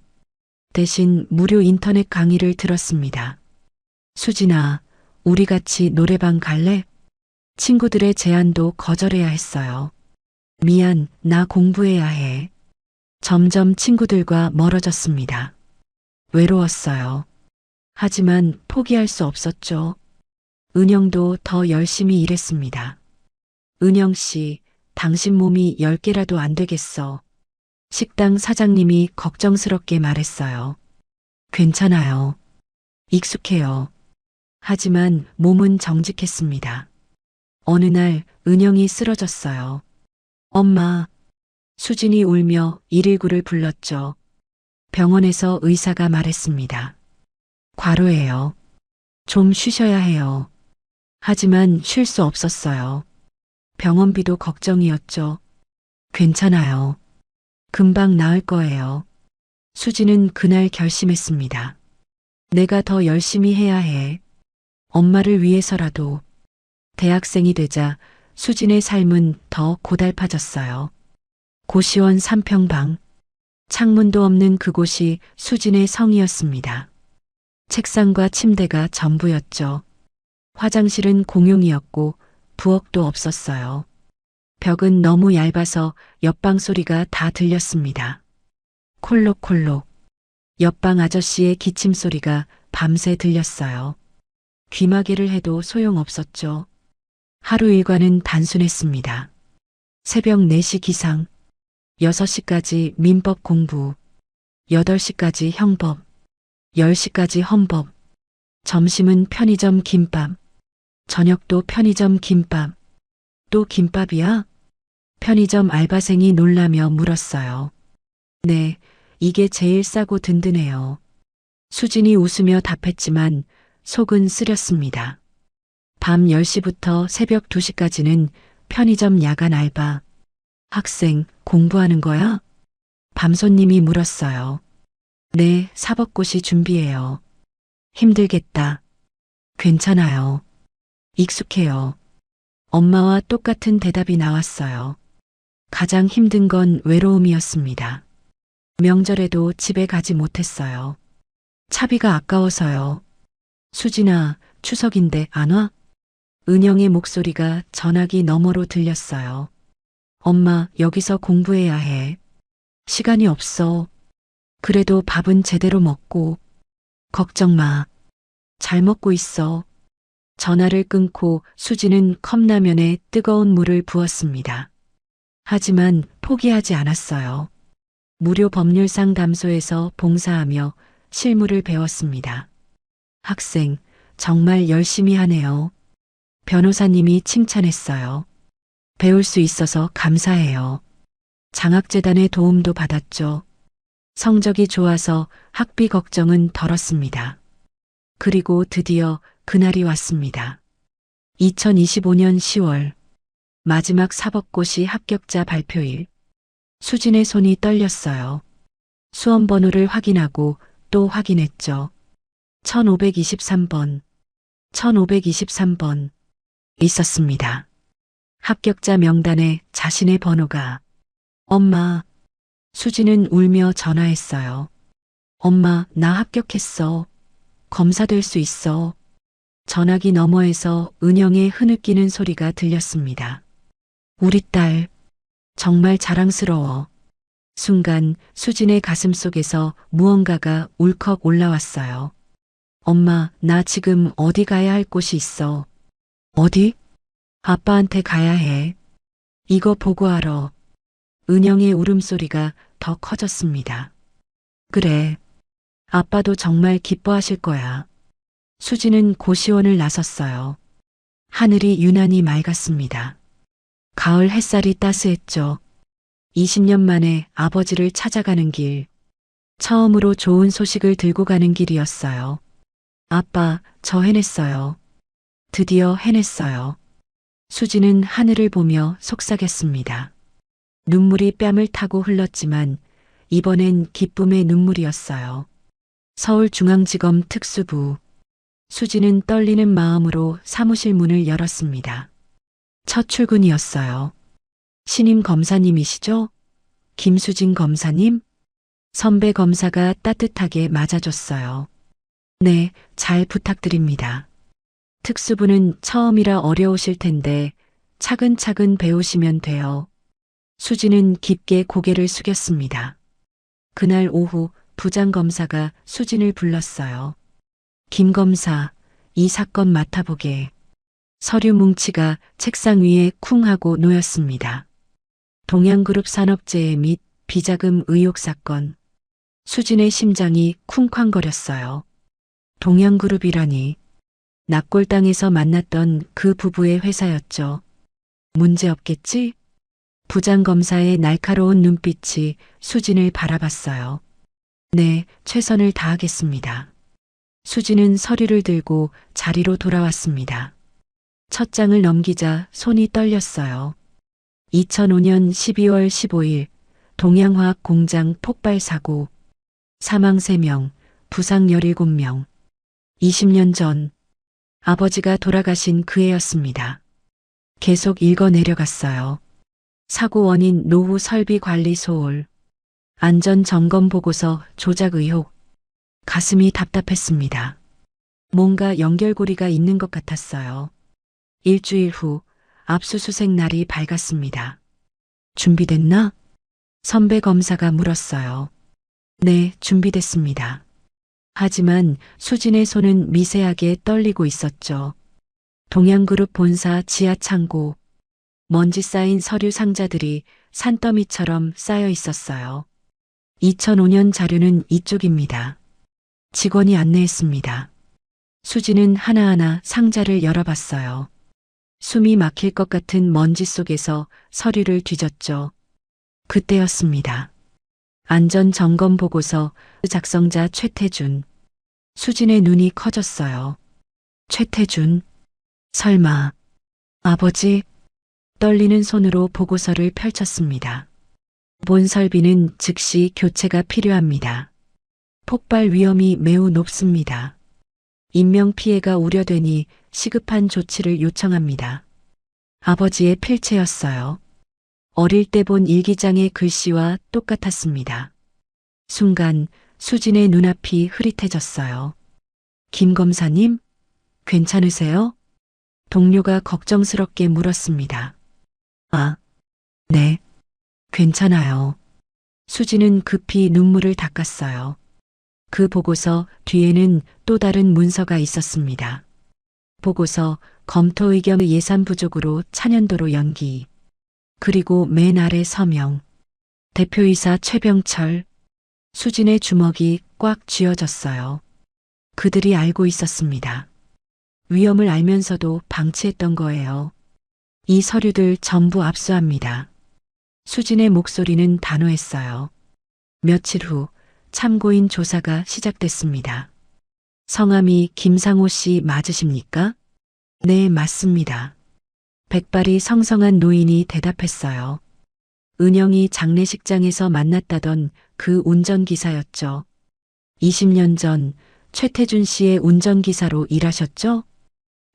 대신 무료 인터넷 강의를 들었습니다. 수진아, 우리 같이 노래방 갈래? 친구들의 제안도 거절해야 했어요. 미안, 나 공부해야 해. 점점 친구들과 멀어졌습니다. 외로웠어요. 하지만 포기할 수 없었죠. 은영도 더 열심히 일했습니다. 은영 씨, 당신 몸이 10개라도 안 되겠어. 식당 사장님이 걱정스럽게 말했어요. 괜찮아요. 익숙해요. 하지만 몸은 정직했습니다. 어느 날 은영이 쓰러졌어요. 엄마, 수진이 울며 119를 불렀죠. 병원에서 의사가 말했습니다. 과로예요. 좀 쉬셔야 해요. 하지만 쉴 수 없었어요. 병원비도 걱정이었죠. 괜찮아요. 금방 나을 거예요. 수진은 그날 결심했습니다. 내가 더 열심히 해야 해. 엄마를 위해서라도. 대학생이 되자 수진의 삶은 더 고달파졌어요. 고시원 3평방. 창문도 없는 그곳이 수진의 성이었습니다. 책상과 침대가 전부였죠. 화장실은 공용이었고 부엌도 없었어요. 벽은 너무 얇아서 옆방 소리가 다 들렸습니다. 콜록콜록. 옆방 아저씨의 기침 소리가 밤새 들렸어요. 귀마개를 해도 소용없었죠. 하루 일과는 단순했습니다. 새벽 4시 기상, 6시까지 민법 공부, 8시까지 형법, 10시까지 헌법, 점심은 편의점 김밥, 저녁도 편의점 김밥, 또 김밥이야? 편의점 알바생이 놀라며 물었어요. 네, 이게 제일 싸고 든든해요. 수진이 웃으며 답했지만 속은 쓰렸습니다. 밤 10시부터 새벽 2시까지는 편의점 야간 알바. 학생, 공부하는 거야? 밤손님이 물었어요. 네, 사법고시 준비해요. 힘들겠다. 괜찮아요. 익숙해요. 엄마와 똑같은 대답이 나왔어요. 가장 힘든 건 외로움이었습니다. 명절에도 집에 가지 못했어요. 차비가 아까워서요. 수진아, 추석인데 안 와? 은영의 목소리가 전화기 너머로 들렸어요. 엄마, 여기서 공부해야 해. 시간이 없어. 그래도 밥은 제대로 먹고. 걱정 마. 잘 먹고 있어. 전화를 끊고 수지는 컵라면에 뜨거운 물을 부었습니다. 하지만 포기하지 않았어요. 무료 법률 상담소에서 봉사하며 실무를 배웠습니다. 학생, 정말 열심히 하네요. 변호사님이 칭찬했어요. 배울 수 있어서 감사해요. 장학재단의 도움도 받았죠. 성적이 좋아서 학비 걱정은 덜었습니다. 그리고 드디어 그날이 왔습니다. 2025년 10월 마지막 사법고시 합격자 발표일. 수진의 손이 떨렸어요. 수험번호를 확인하고 또 확인했죠. 1523번, 1523번 있었습니다. 합격자 명단에 자신의 번호가. 엄마, 수진은 울며 전화했어요. 엄마, 나 합격했어. 검사 될 수 있어. 전화기 너머에서 은영의 흐느끼는 소리가 들렸습니다. 우리 딸, 정말 자랑스러워. 순간 수진의 가슴 속에서 무언가가 울컥 올라왔어요. 엄마, 나 지금 어디 가야 할 곳이 있어. 어디? 아빠한테 가야 해. 이거 보고하러. 은영의 울음소리가 더 커졌습니다. 그래. 아빠도 정말 기뻐하실 거야. 수지는 고시원을 나섰어요. 하늘이 유난히 맑았습니다. 가을 햇살이 따스했죠. 20년 만에 아버지를 찾아가는 길. 처음으로 좋은 소식을 들고 가는 길이었어요. 아빠, 저 해냈어요. 드디어 해냈어요. 수지는 하늘을 보며 속삭였습니다. 눈물이 뺨을 타고 흘렀지만 이번엔 기쁨의 눈물이었어요. 서울중앙지검 특수부. 수지는 떨리는 마음으로 사무실 문을 열었습니다. 첫 출근이었어요. 신임 검사님이시죠? 김수진 검사님? 선배 검사가 따뜻하게 맞아줬어요. 네, 잘 부탁드립니다. 특수부는 처음이라 어려우실 텐데 차근차근 배우시면 돼요. 수지는 깊게 고개를 숙였습니다. 그날 오후 부장검사가 수진을 불렀어요. 김 검사, 이 사건 맡아보게. 서류 뭉치가 책상 위에 쿵 하고 놓였습니다. 동양그룹 산업재해 및 비자금 의혹 사건. 수진의 심장이 쿵쾅거렸어요. 동양그룹이라니. 낙골당에서 만났던 그 부부의 회사였죠. 문제 없겠지? 부장검사의 날카로운 눈빛이 수진을 바라봤어요. 네, 최선을 다하겠습니다. 수진은 서류를 들고 자리로 돌아왔습니다. 첫 장을 넘기자 손이 떨렸어요. 2005년 12월 15일 동양화학 공장 폭발 사고. 사망 3명, 부상 17명. 20년 전 아버지가 돌아가신 그 해였습니다. 계속 읽어 내려갔어요. 사고 원인 노후 설비 관리 소홀. 안전 점검 보고서 조작 의혹. 가슴이 답답했습니다. 뭔가 연결고리가 있는 것 같았어요. 일주일 후 압수수색 날이 밝았습니다. 준비됐나? 선배 검사가 물었어요. 네, 준비됐습니다. 하지만 수진의 손은 미세하게 떨리고 있었죠. 동양그룹 본사 지하 창고. 먼지 쌓인 서류 상자들이 산더미처럼 쌓여 있었어요. 2005년 자료는 이쪽입니다. 직원이 안내했습니다. 수지는 하나하나 상자를 열어봤어요. 숨이 막힐 것 같은 먼지 속에서 서류를 뒤졌죠. 그때였습니다. 안전점검 보고서 작성자 최태준. 수진의 눈이 커졌어요. 최태준. 설마. 아버지. 떨리는 손으로 보고서를 펼쳤습니다. 본설비는 즉시 교체가 필요합니다. 폭발 위험이 매우 높습니다. 인명피해가 우려되니 시급한 조치를 요청합니다. 아버지의 필체였어요. 어릴 때 본 일기장의 글씨와 똑같았습니다. 순간 수진의 눈앞이 흐릿해졌어요. 김 검사님, 괜찮으세요? 동료가 걱정스럽게 물었습니다. 아, 네, 괜찮아요. 수진은 급히 눈물을 닦았어요. 그 보고서 뒤에는 또 다른 문서가 있었습니다. 보고서 검토 의견 예산 부족으로 차년도로 연기. 그리고 맨 아래 서명. 대표이사 최병철. 수진의 주먹이 꽉 쥐어졌어요. 그들이 알고 있었습니다. 위험을 알면서도 방치했던 거예요. 이 서류들 전부 압수합니다. 수진의 목소리는 단호했어요. 며칠 후 참고인 조사가 시작됐습니다. 성함이 김상호 씨 맞으십니까? 네, 맞습니다. 백발이 성성한 노인이 대답했어요. 은영이 장례식장에서 만났다던 그 운전기사였죠. 20년 전 최태준 씨의 운전기사로 일하셨죠?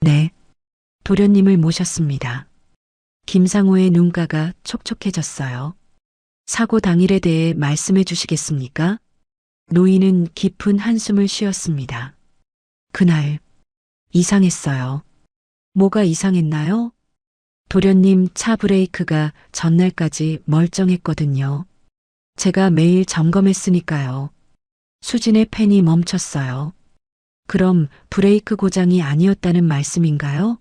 네. 도련님을 모셨습니다. 김상호의 눈가가 촉촉해졌어요. 사고 당일에 대해 말씀해 주시겠습니까? 노인은 깊은 한숨을 쉬었습니다. 그날 이상했어요. 뭐가 이상했나요? 도련님 차 브레이크가 전날까지 멀쩡했거든요. 제가 매일 점검했으니까요. 수진의 펜이 멈췄어요. 그럼 브레이크 고장이 아니었다는 말씀인가요?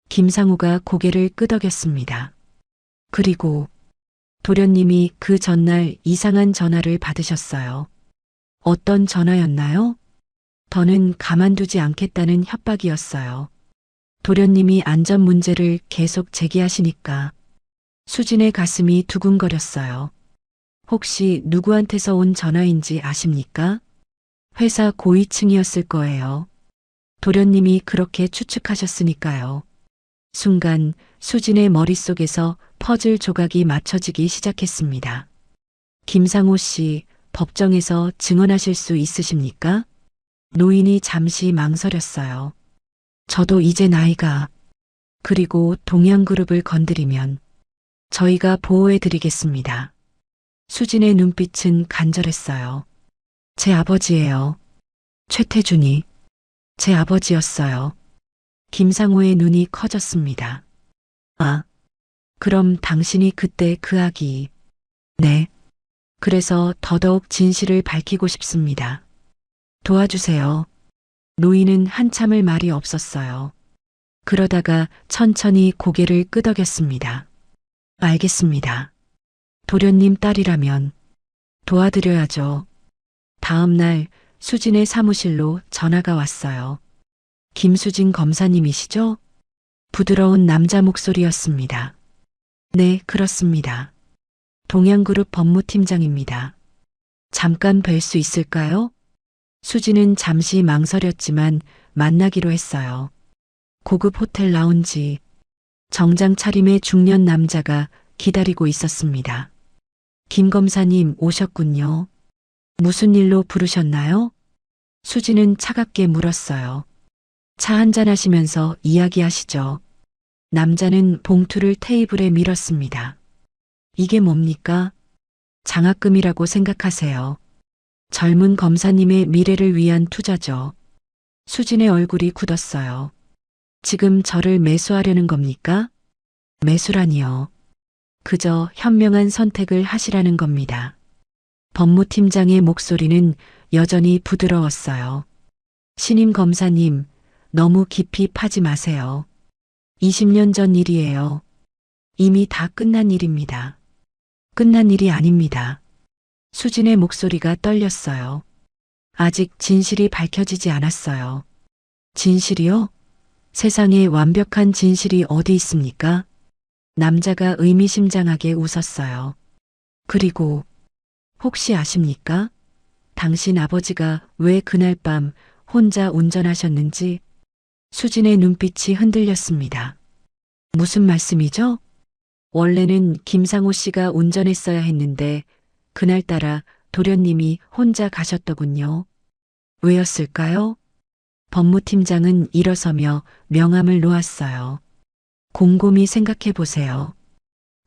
김상우가 고개를 끄덕였습니다. 그리고 도련님이 그 전날 이상한 전화를 받으셨어요. 어떤 전화였나요? 더는 가만두지 않겠다는 협박이었어요. 도련님이 안전 문제를 계속 제기하시니까 수진의 가슴이 두근거렸어요. 혹시 누구한테서 온 전화인지 아십니까? 회사 고위층이었을 거예요. 도련님이 그렇게 추측하셨으니까요. 순간 수진의 머릿속에서 퍼즐 조각이 맞춰지기 시작했습니다. 김상호 씨, 법정에서 증언하실 수 있으십니까? 노인이 잠시 망설였어요. 저도 이제 나이가. 그리고 동양그룹을 건드리면 저희가 보호해 드리겠습니다. 수진의 눈빛은 간절했어요. 제 아버지예요. 최태준이 제 아버지였어요. 김상호의 눈이 커졌습니다. 아, 그럼 당신이 그때 그 아기. 네. 그래서 더더욱 진실을 밝히고 싶습니다. 도와주세요. 노인은 한참을 말이 없었어요. 그러다가 천천히 고개를 끄덕였습니다. 알겠습니다. 도련님 딸이라면 도와드려야죠. 다음 날 수진의 사무실로 전화가 왔어요. 김수진 검사님이시죠? 부드러운 남자 목소리였습니다. 네, 그렇습니다. 동양그룹 법무팀장입니다. 잠깐 뵐 수 있을까요? 수진은 잠시 망설였지만 만나기로 했어요. 고급 호텔 라운지. 정장 차림의 중년 남자가 기다리고 있었습니다. 김 검사님 오셨군요. 무슨 일로 부르셨나요? 수진은 차갑게 물었어요. 차 한잔 하시면서 이야기하시죠. 남자는 봉투를 테이블에 밀었습니다. 이게 뭡니까? 장학금이라고 생각하세요. 젊은 검사님의 미래를 위한 투자죠. 수진의 얼굴이 굳었어요. 지금 저를 매수하려는 겁니까? 매수라니요. 그저 현명한 선택을 하시라는 겁니다. 법무팀장의 목소리는 여전히 부드러웠어요. 신임 검사님, 너무 깊이 파지 마세요. 20년 전 일이에요. 이미 다 끝난 일입니다. 끝난 일이 아닙니다. 수진의 목소리가 떨렸어요. 아직 진실이 밝혀지지 않았어요. 진실이요? 세상에 완벽한 진실이 어디 있습니까? 남자가 의미심장하게 웃었어요. 그리고 혹시 아십니까? 당신 아버지가 왜 그날 밤 혼자 운전하셨는지? 수진의 눈빛이 흔들렸습니다. 무슨 말씀이죠? 원래는 김상호 씨가 운전했어야 했는데 그날따라 도련님이 혼자 가셨더군요. 왜였을까요? 법무팀장은 일어서며 명함을 놓았어요. 곰곰이 생각해 보세요.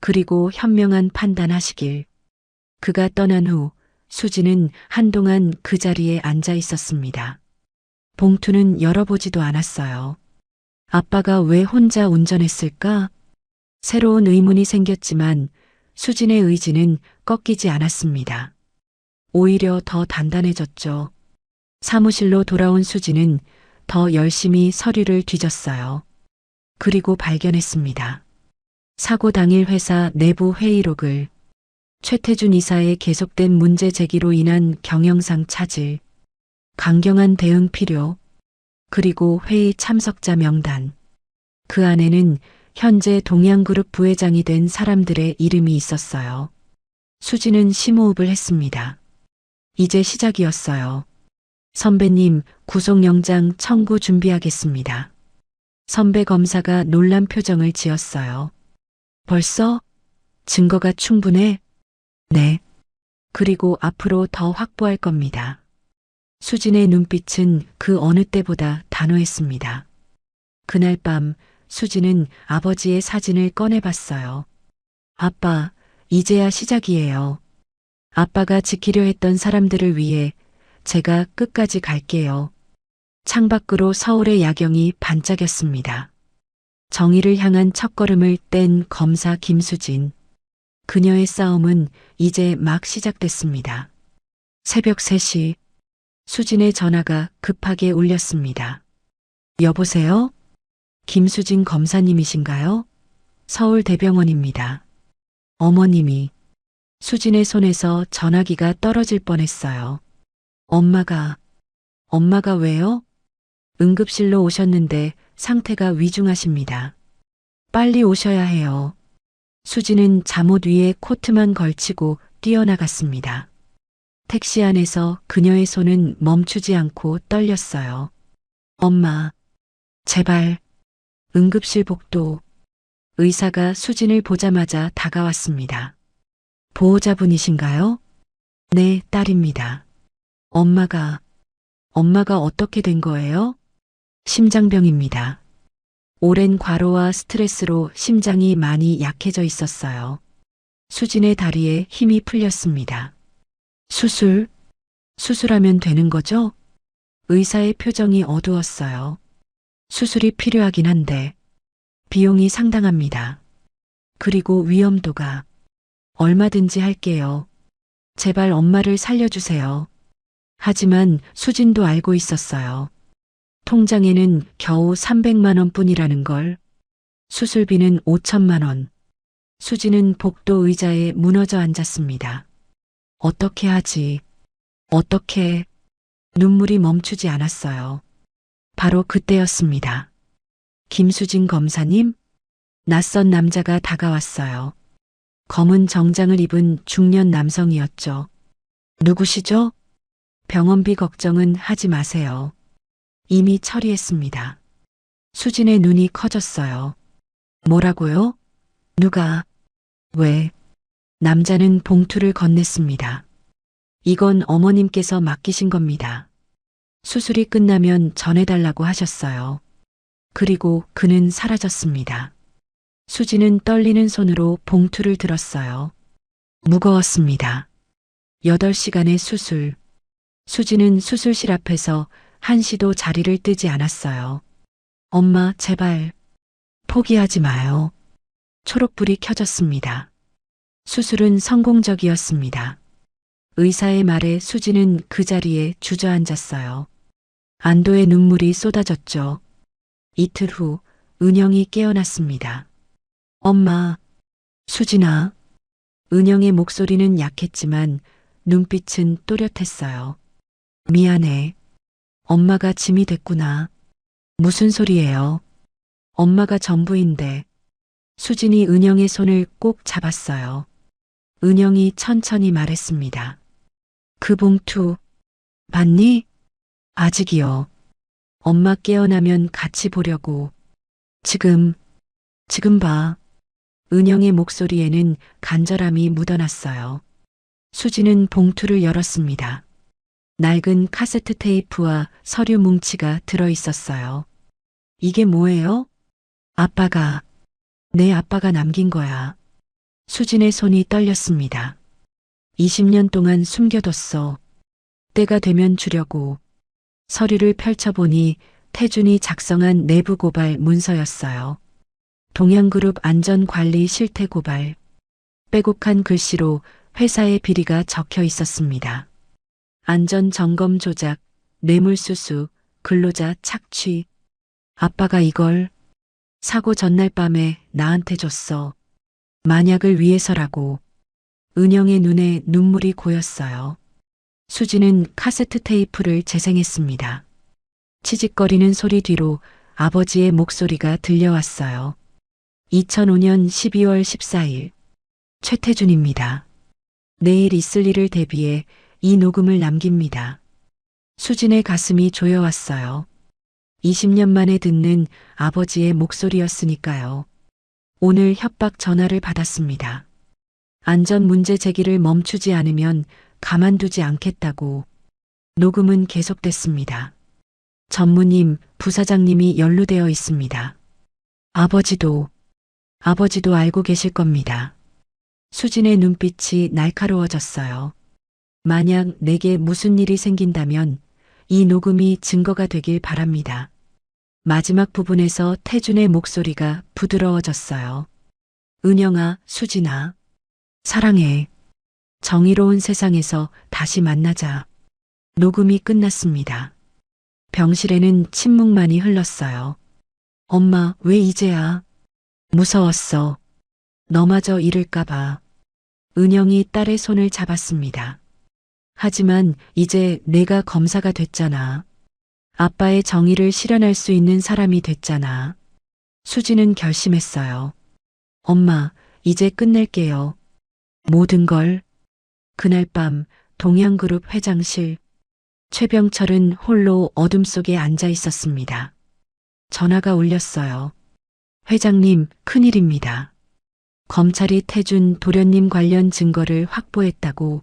그리고 현명한 판단하시길. 그가 떠난 후 수지는 한동안 그 자리에 앉아 있었습니다. 봉투는 열어보지도 않았어요. 아빠가 왜 혼자 운전했을까? 새로운 의문이 생겼지만 수진의 의지는 꺾이지 않았습니다. 오히려 더 단단해졌죠. 사무실로 돌아온 수진은 더 열심히 서류를 뒤졌어요. 그리고 발견했습니다. 사고 당일 회사 내부 회의록을, 최태준 이사의 계속된 문제 제기로 인한 경영상 차질, 강경한 대응 필요, 그리고 회의 참석자 명단. 그 안에는 현재 동양그룹 부회장이 된 사람들의 이름이 있었어요. 수지는 심호흡을 했습니다. 이제 시작이었어요. 선배님, 구속영장 청구 준비하겠습니다. 선배 검사가 놀란 표정을 지었어요. 벌써? 증거가 충분해? 네. 그리고 앞으로 더 확보할 겁니다. 수진의 눈빛은 그 어느 때보다 단호했습니다. 그날 밤 수진은 아버지의 사진을 꺼내봤어요. 아빠, 이제야 시작이에요. 아빠가 지키려 했던 사람들을 위해 제가 끝까지 갈게요. 창밖으로 서울의 야경이 반짝였습니다. 정의를 향한 첫걸음을 뗀 검사 김수진. 그녀의 싸움은 이제 막 시작됐습니다. 새벽 3시, 수진의 전화가 급하게 울렸습니다. 여보세요? 김수진 검사님이신가요? 서울대병원입니다. 어머님이. 수진의 손에서 전화기가 떨어질 뻔했어요. 엄마가 왜요? 응급실로 오셨는데 상태가 위중하십니다. 빨리 오셔야 해요. 수진은 잠옷 위에 코트만 걸치고 뛰어나갔습니다. 택시 안에서 그녀의 손은 멈추지 않고 떨렸어요. 엄마, 제발. 응급실 복도. 의사가 수진을 보자마자 다가왔습니다. 보호자분이신가요? 네, 딸입니다. 엄마가 어떻게 된 거예요? 심장병입니다. 오랜 과로와 스트레스로 심장이 많이 약해져 있었어요. 수진의 다리에 힘이 풀렸습니다. 수술하면 되는 거죠? 의사의 표정이 어두웠어요. 수술이 필요하긴 한데 비용이 상당합니다. 그리고 위험도가. 얼마든지 할게요. 제발 엄마를 살려주세요. 하지만 수진도 알고 있었어요. 통장에는 겨우 300만 원뿐이라는 걸. 수술비는 5천만 원. 수진은 복도 의자에 무너져 앉았습니다. 어떻게 하지? 어떻게? 눈물이 멈추지 않았어요. 바로 그때였습니다. 김수진 검사님? 낯선 남자가 다가왔어요. 검은 정장을 입은 중년 남성이었죠. 누구시죠? 병원비 걱정은 하지 마세요. 이미 처리했습니다. 수진의 눈이 커졌어요. 뭐라고요? 누가? 왜? 남자는 봉투를 건넸습니다. 이건 어머님께서 맡기신 겁니다. 수술이 끝나면 전해달라고 하셨어요. 그리고 그는 사라졌습니다. 수지는 떨리는 손으로 봉투를 들었어요. 무거웠습니다. 8시간의 수술. 수지는 수술실 앞에서 한시도 자리를 뜨지 않았어요. 엄마, 제발. 포기하지 마요. 초록불이 켜졌습니다. 수술은 성공적이었습니다. 의사의 말에 수지는 그 자리에 주저앉았어요. 안도의 눈물이 쏟아졌죠. 이틀 후 은영이 깨어났습니다. 엄마, 수진아. 은영의 목소리는 약했지만 눈빛은 또렷했어요. 미안해. 엄마가 짐이 됐구나. 무슨 소리예요? 엄마가 전부인데. 수진이 은영의 손을 꼭 잡았어요. 은영이 천천히 말했습니다. 그 봉투 봤니? 아직이요. 엄마 깨어나면 같이 보려고. 지금 봐. 은영의 목소리에는 간절함이 묻어났어요. 수지는 봉투를 열었습니다. 낡은 카세트 테이프와 서류 뭉치가 들어 있었어요. 이게 뭐예요? 내 아빠가 남긴 거야. 수진의 손이 떨렸습니다. 20년 동안 숨겨뒀어. 때가 되면 주려고. 서류를 펼쳐보니 태준이 작성한 내부 고발 문서였어요. 동양그룹 안전관리 실태 고발. 빼곡한 글씨로 회사의 비리가 적혀 있었습니다. 안전점검 조작, 뇌물수수, 근로자 착취. 아빠가 이걸 사고 전날 밤에 나한테 줬어. 만약을 위해서라고. 은영의 눈에 눈물이 고였어요. 수지는 카세트 테이프를 재생했습니다. 치직거리는 소리 뒤로 아버지의 목소리가 들려왔어요. 2005년 12월 14일. 최태준입니다. 내일 있을 일을 대비해 이 녹음을 남깁니다. 수진의 가슴이 조여왔어요. 20년 만에 듣는 아버지의 목소리였으니까요. 오늘 협박 전화를 받았습니다. 안전 문제 제기를 멈추지 않으면 가만두지 않겠다고. 녹음은 계속됐습니다. 전무님, 부사장님이 연루되어 있습니다. 아버지도 알고 계실 겁니다. 수진의 눈빛이 날카로워졌어요. 만약 내게 무슨 일이 생긴다면 이 녹음이 증거가 되길 바랍니다. 마지막 부분에서 태준의 목소리가 부드러워졌어요. 은영아, 수진아, 사랑해. 정의로운 세상에서 다시 만나자. 녹음이 끝났습니다. 병실에는 침묵만이 흘렀어요. 엄마, 왜 이제야? 무서웠어. 너마저 잃을까봐. 은영이 딸의 손을 잡았습니다. 하지만 이제 내가 검사가 됐잖아. 아빠의 정의를 실현할 수 있는 사람이 됐잖아. 수지는 결심했어요. 엄마, 이제 끝낼게요. 모든 걸. 그날 밤 동양그룹 회장실. 최병철은 홀로 어둠 속에 앉아 있었습니다. 전화가 울렸어요. 회장님, 큰일입니다. 검찰이 태준 도련님 관련 증거를 확보했다고.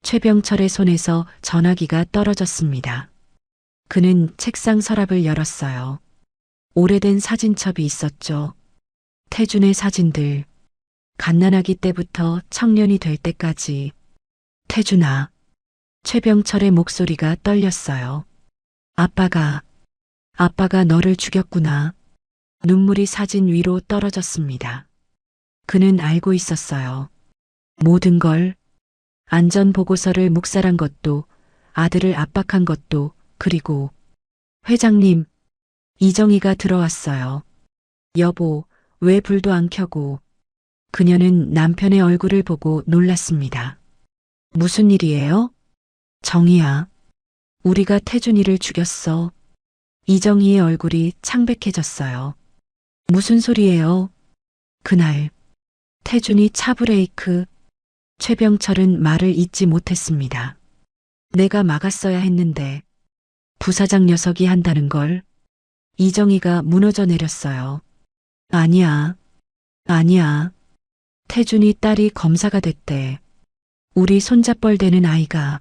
최병철의 손에서 전화기가 떨어졌습니다. 그는 책상 서랍을 열었어요. 오래된 사진첩이 있었죠. 태준의 사진들. 갓난아기 때부터 청년이 될 때까지. 태준아. 최병철의 목소리가 떨렸어요. 아빠가 너를 죽였구나. 눈물이 사진 위로 떨어졌습니다. 그는 알고 있었어요. 모든 걸. 안전보고서를 묵살한 것도, 아들을 압박한 것도, 그리고 회장님, 이정희가 들어왔어요. 여보, 왜 불도 안 켜고. 그녀는 남편의 얼굴을 보고 놀랐습니다. 무슨 일이에요? 정희야. 우리가 태준이를 죽였어. 이정희의 얼굴이 창백해졌어요. 무슨 소리예요? 그날 태준이 차 브레이크. 최병철은 말을 잇지 못했습니다. 내가 막았어야 했는데. 부사장 녀석이 한다는 걸. 이정희가 무너져 내렸어요. 아니야. 태준이 딸이 검사가 됐대. 우리 손잡벌 되는 아이가.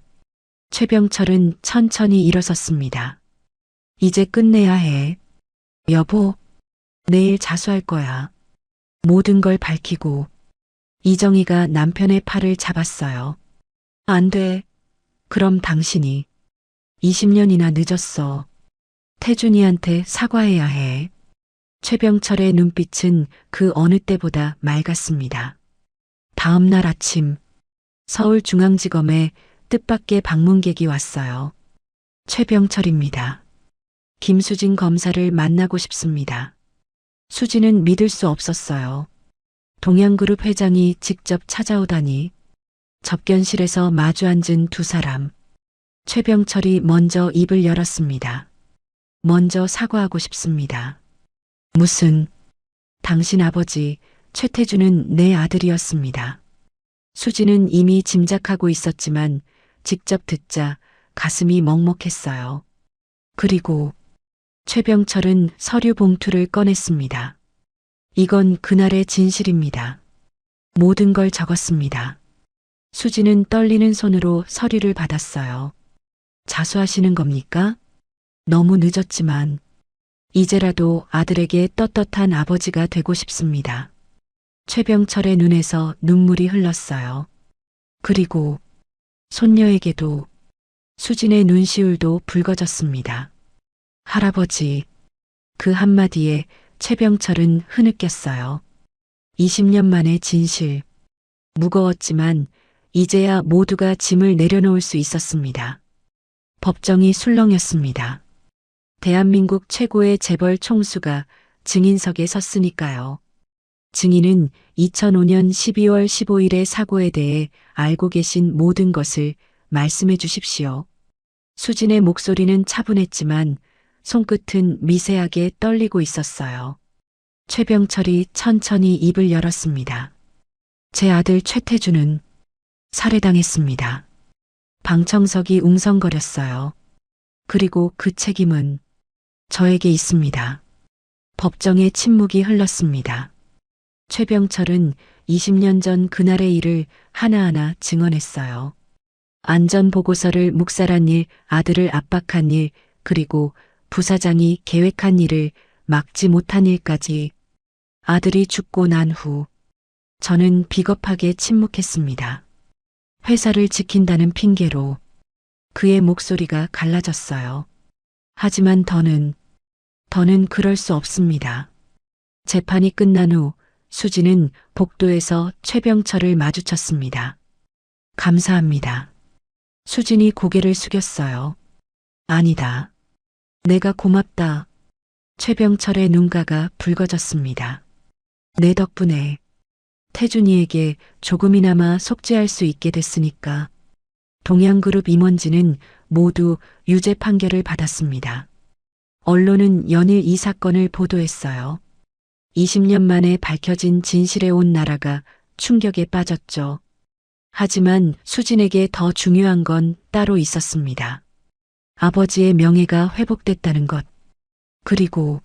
최병철은 천천히 일어섰습니다. 이제 끝내야 해. 여보, 내일 자수할 거야. 모든 걸 밝히고. 이정희가 남편의 팔을 잡았어요. 안 돼. 그럼 당신이. 20년이나 늦었어. 태준이한테 사과해야 해. 최병철의 눈빛은 그 어느 때보다 맑았습니다. 다음 날 아침 서울중앙지검에 뜻밖의 방문객이 왔어요. 최병철입니다. 김수진 검사를 만나고 싶습니다. 수진은 믿을 수 없었어요. 동양그룹 회장이 직접 찾아오다니. 접견실에서 마주 앉은 두 사람. 최병철이 먼저 입을 열었습니다. 먼저 사과하고 싶습니다. 무슨, 당신 아버지 최태준은 내 아들이었습니다. 수지는 이미 짐작하고 있었지만 직접 듣자 가슴이 먹먹했어요. 그리고 최병철은 서류 봉투를 꺼냈습니다. 이건 그날의 진실입니다. 모든 걸 적었습니다. 수지는 떨리는 손으로 서류를 받았어요. 자수하시는 겁니까? 너무 늦었지만 이제라도 아들에게 떳떳한 아버지가 되고 싶습니다. 최병철의 눈에서 눈물이 흘렀어요. 그리고 손녀에게도 수진의 눈시울도 붉어졌습니다. 할아버지, 그 한마디에 최병철은 흐느꼈어요. 20년 만의 진실. 무거웠지만 이제야 모두가 짐을 내려놓을 수 있었습니다. 법정이 술렁였습니다. 대한민국 최고의 재벌 총수가 증인석에 섰으니까요. 증인은 2005년 12월 15일의 사고에 대해 알고 계신 모든 것을 말씀해 주십시오. 수진의 목소리는 차분했지만 손끝은 미세하게 떨리고 있었어요. 최병철이 천천히 입을 열었습니다. 제 아들 최태준은 살해당했습니다. 방청석이 웅성거렸어요. 그리고 그 책임은 저에게 있습니다. 법정의 침묵이 흘렀습니다. 최병철은 20년 전 그날의 일을 하나하나 증언했어요. 안전보고서를 묵살한 일, 아들을 압박한 일, 그리고 부사장이 계획한 일을 막지 못한 일까지. 아들이 죽고 난 후 저는 비겁하게 침묵했습니다. 회사를 지킨다는 핑계로 그의 목소리가 갈라졌어요. 하지만 더는 그럴 수 없습니다. 재판이 끝난 후 수지는 복도에서 최병철을 마주쳤습니다. 감사합니다. 수진이 고개를 숙였어요. 아니다. 내가 고맙다. 최병철의 눈가가 붉어졌습니다. 내 덕분에 태준이에게 조금이나마 속죄할 수 있게 됐으니까. 동양그룹 임원진은 모두 유죄 판결을 받았습니다. 언론은 연일 이 사건을 보도했어요. 20년 만에 밝혀진 진실에 온 나라가 충격에 빠졌죠. 하지만 수진에게 더 중요한 건 따로 있었습니다. 아버지의 명예가 회복됐다는 것. 그리고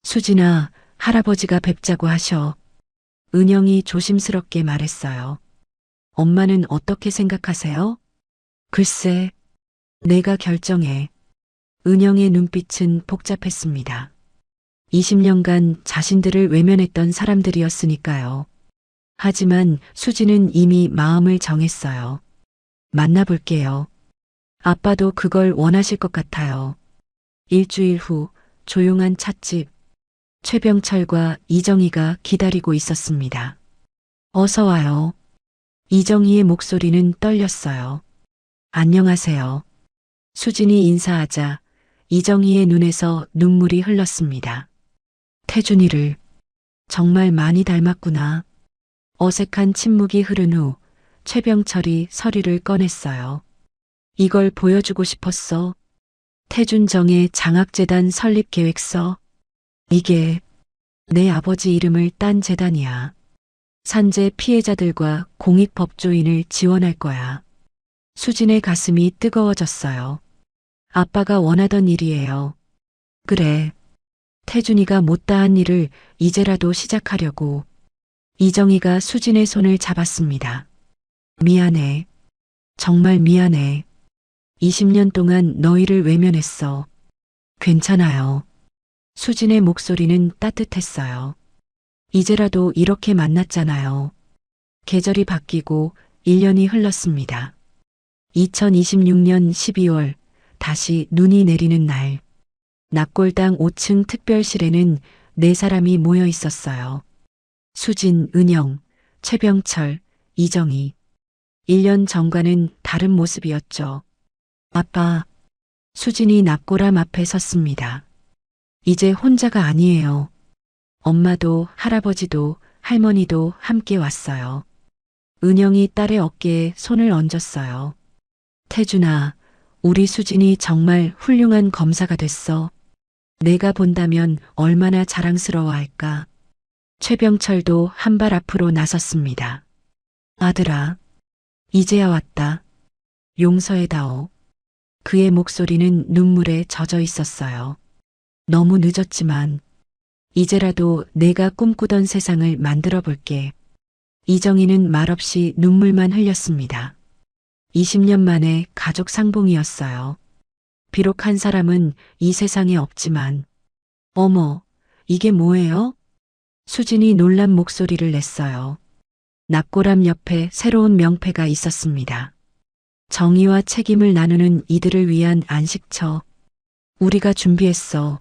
수진아, 할아버지가 뵙자고 하셔. 은영이 조심스럽게 말했어요. 엄마는 어떻게 생각하세요? 글쎄, 내가 결정해. 은영의 눈빛은 복잡했습니다. 20년간 자신들을 외면했던 사람들이었으니까요. 하지만 수지는 이미 마음을 정했어요. 만나볼게요. 아빠도 그걸 원하실 것 같아요. 일주일 후 조용한 찻집. 최병철과 이정희가 기다리고 있었습니다. 어서 와요. 이정희의 목소리는 떨렸어요. 안녕하세요. 수진이 인사하자 이정희의 눈에서 눈물이 흘렀습니다. 태준이를 정말 많이 닮았구나. 어색한 침묵이 흐른 후 최병철이 서류를 꺼냈어요. 이걸 보여주고 싶었어. 태준정의 장학재단 설립 계획서. 이게 내 아버지 이름을 딴 재단이야. 산재 피해자들과 공익법조인을 지원할 거야. 수진의 가슴이 뜨거워졌어요. 아빠가 원하던 일이에요. 그래. 태준이가 못다한 일을 이제라도 시작하려고. 이정희가 수진의 손을 잡았습니다. 미안해. 정말 미안해. 20년 동안 너희를 외면했어. 괜찮아요. 수진의 목소리는 따뜻했어요. 이제라도 이렇게 만났잖아요. 계절이 바뀌고 1년이 흘렀습니다. 2026년 12월 다시 눈이 내리는 날. 납골당 5층 특별실에는 4사람이 모여 있었어요. 수진, 은영, 최병철, 이정희. 1년 전과는 다른 모습이었죠. 아빠, 수진이 납골함 앞에 섰습니다. 이제 혼자가 아니에요. 엄마도 할아버지도 할머니도 함께 왔어요. 은영이 딸의 어깨에 손을 얹었어요. 태준아, 우리 수진이 정말 훌륭한 검사가 됐어. 내가 본다면 얼마나 자랑스러워할까. 최병철도 한 발 앞으로 나섰습니다. 아들아, 이제야 왔다. 용서해다오. 그의 목소리는 눈물에 젖어 있었어요. 너무 늦었지만 이제라도 내가 꿈꾸던 세상을 만들어 볼게. 이정희는 말없이 눈물만 흘렸습니다. 20년 만에 가족 상봉이었어요. 비록 한 사람은 이 세상에 없지만. 어머, 이게 뭐예요? 수진이 놀란 목소리를 냈어요. 납골함 옆에 새로운 명패가 있었습니다. 정의와 책임을 나누는 이들을 위한 안식처. 우리가 준비했어.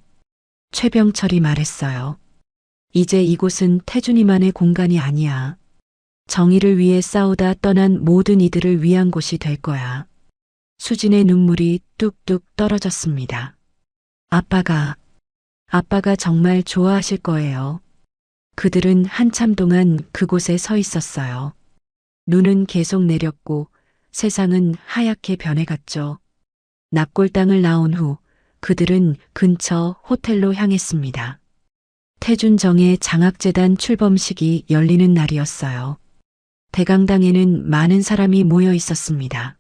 최병철이 말했어요. 이제 이곳은 태준이만의 공간이 아니야. 정의를 위해 싸우다 떠난 모든 이들을 위한 곳이 될 거야. 수진의 눈물이 뚝뚝 떨어졌습니다. 아빠가 정말 좋아하실 거예요. 그들은 한참 동안 그곳에 서 있었어요. 눈은 계속 내렸고 세상은 하얗게 변해갔죠. 납골당을 나온 후 그들은 근처 호텔로 향했습니다. 태준정의 장학재단 출범식이 열리는 날이었어요. 대강당에는 많은 사람이 모여 있었습니다.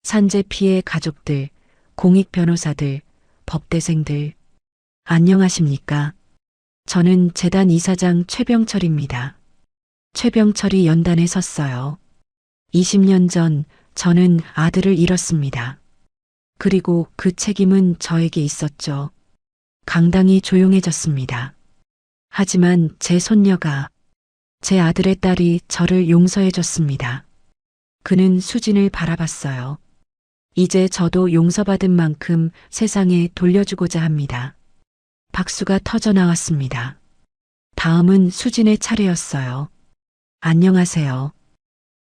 산재 피해 가족들, 공익 변호사들, 법대생들. 안녕하십니까? 저는 재단 이사장 최병철입니다. 최병철이 연단에 섰어요. 20년 전 저는 아들을 잃었습니다. 그리고 그 책임은 저에게 있었죠. 강당이 조용해졌습니다. 하지만 제 손녀가, 제 아들의 딸이 저를 용서해 줬습니다. 그는 수진을 바라봤어요. 이제 저도 용서받은 만큼 세상에 돌려주고자 합니다. 박수가 터져 나왔습니다. 다음은 수진의 차례였어요. 안녕하세요.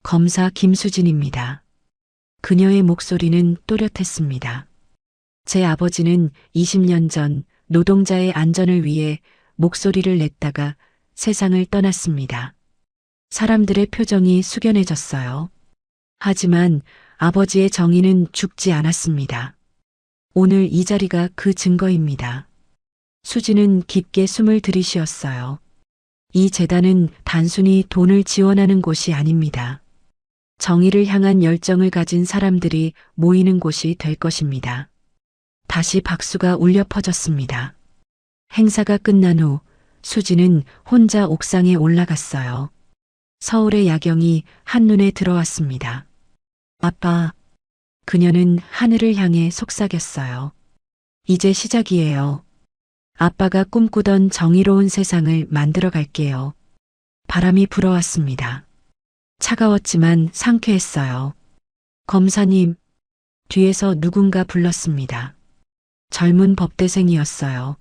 검사 김수진입니다. 그녀의 목소리는 또렷했습니다. 제 아버지는 20년 전 노동자의 안전을 위해 목소리를 냈다가 세상을 떠났습니다. 사람들의 표정이 숙연해졌어요. 하지만 아버지의 정의는 죽지 않았습니다. 오늘 이 자리가 그 증거입니다. 수진은 깊게 숨을 들이쉬었어요. 이 재단은 단순히 돈을 지원하는 곳이 아닙니다. 정의를 향한 열정을 가진 사람들이 모이는 곳이 될 것입니다. 다시 박수가 울려 퍼졌습니다. 행사가 끝난 후 수진은 혼자 옥상에 올라갔어요. 서울의 야경이 한눈에 들어왔습니다. 아빠, 그녀는 하늘을 향해 속삭였어요. 이제 시작이에요. 아빠가 꿈꾸던 정의로운 세상을 만들어 갈게요. 바람이 불어왔습니다. 차가웠지만 상쾌했어요. 검사님, 뒤에서 누군가 불렀습니다. 젊은 법대생이었어요.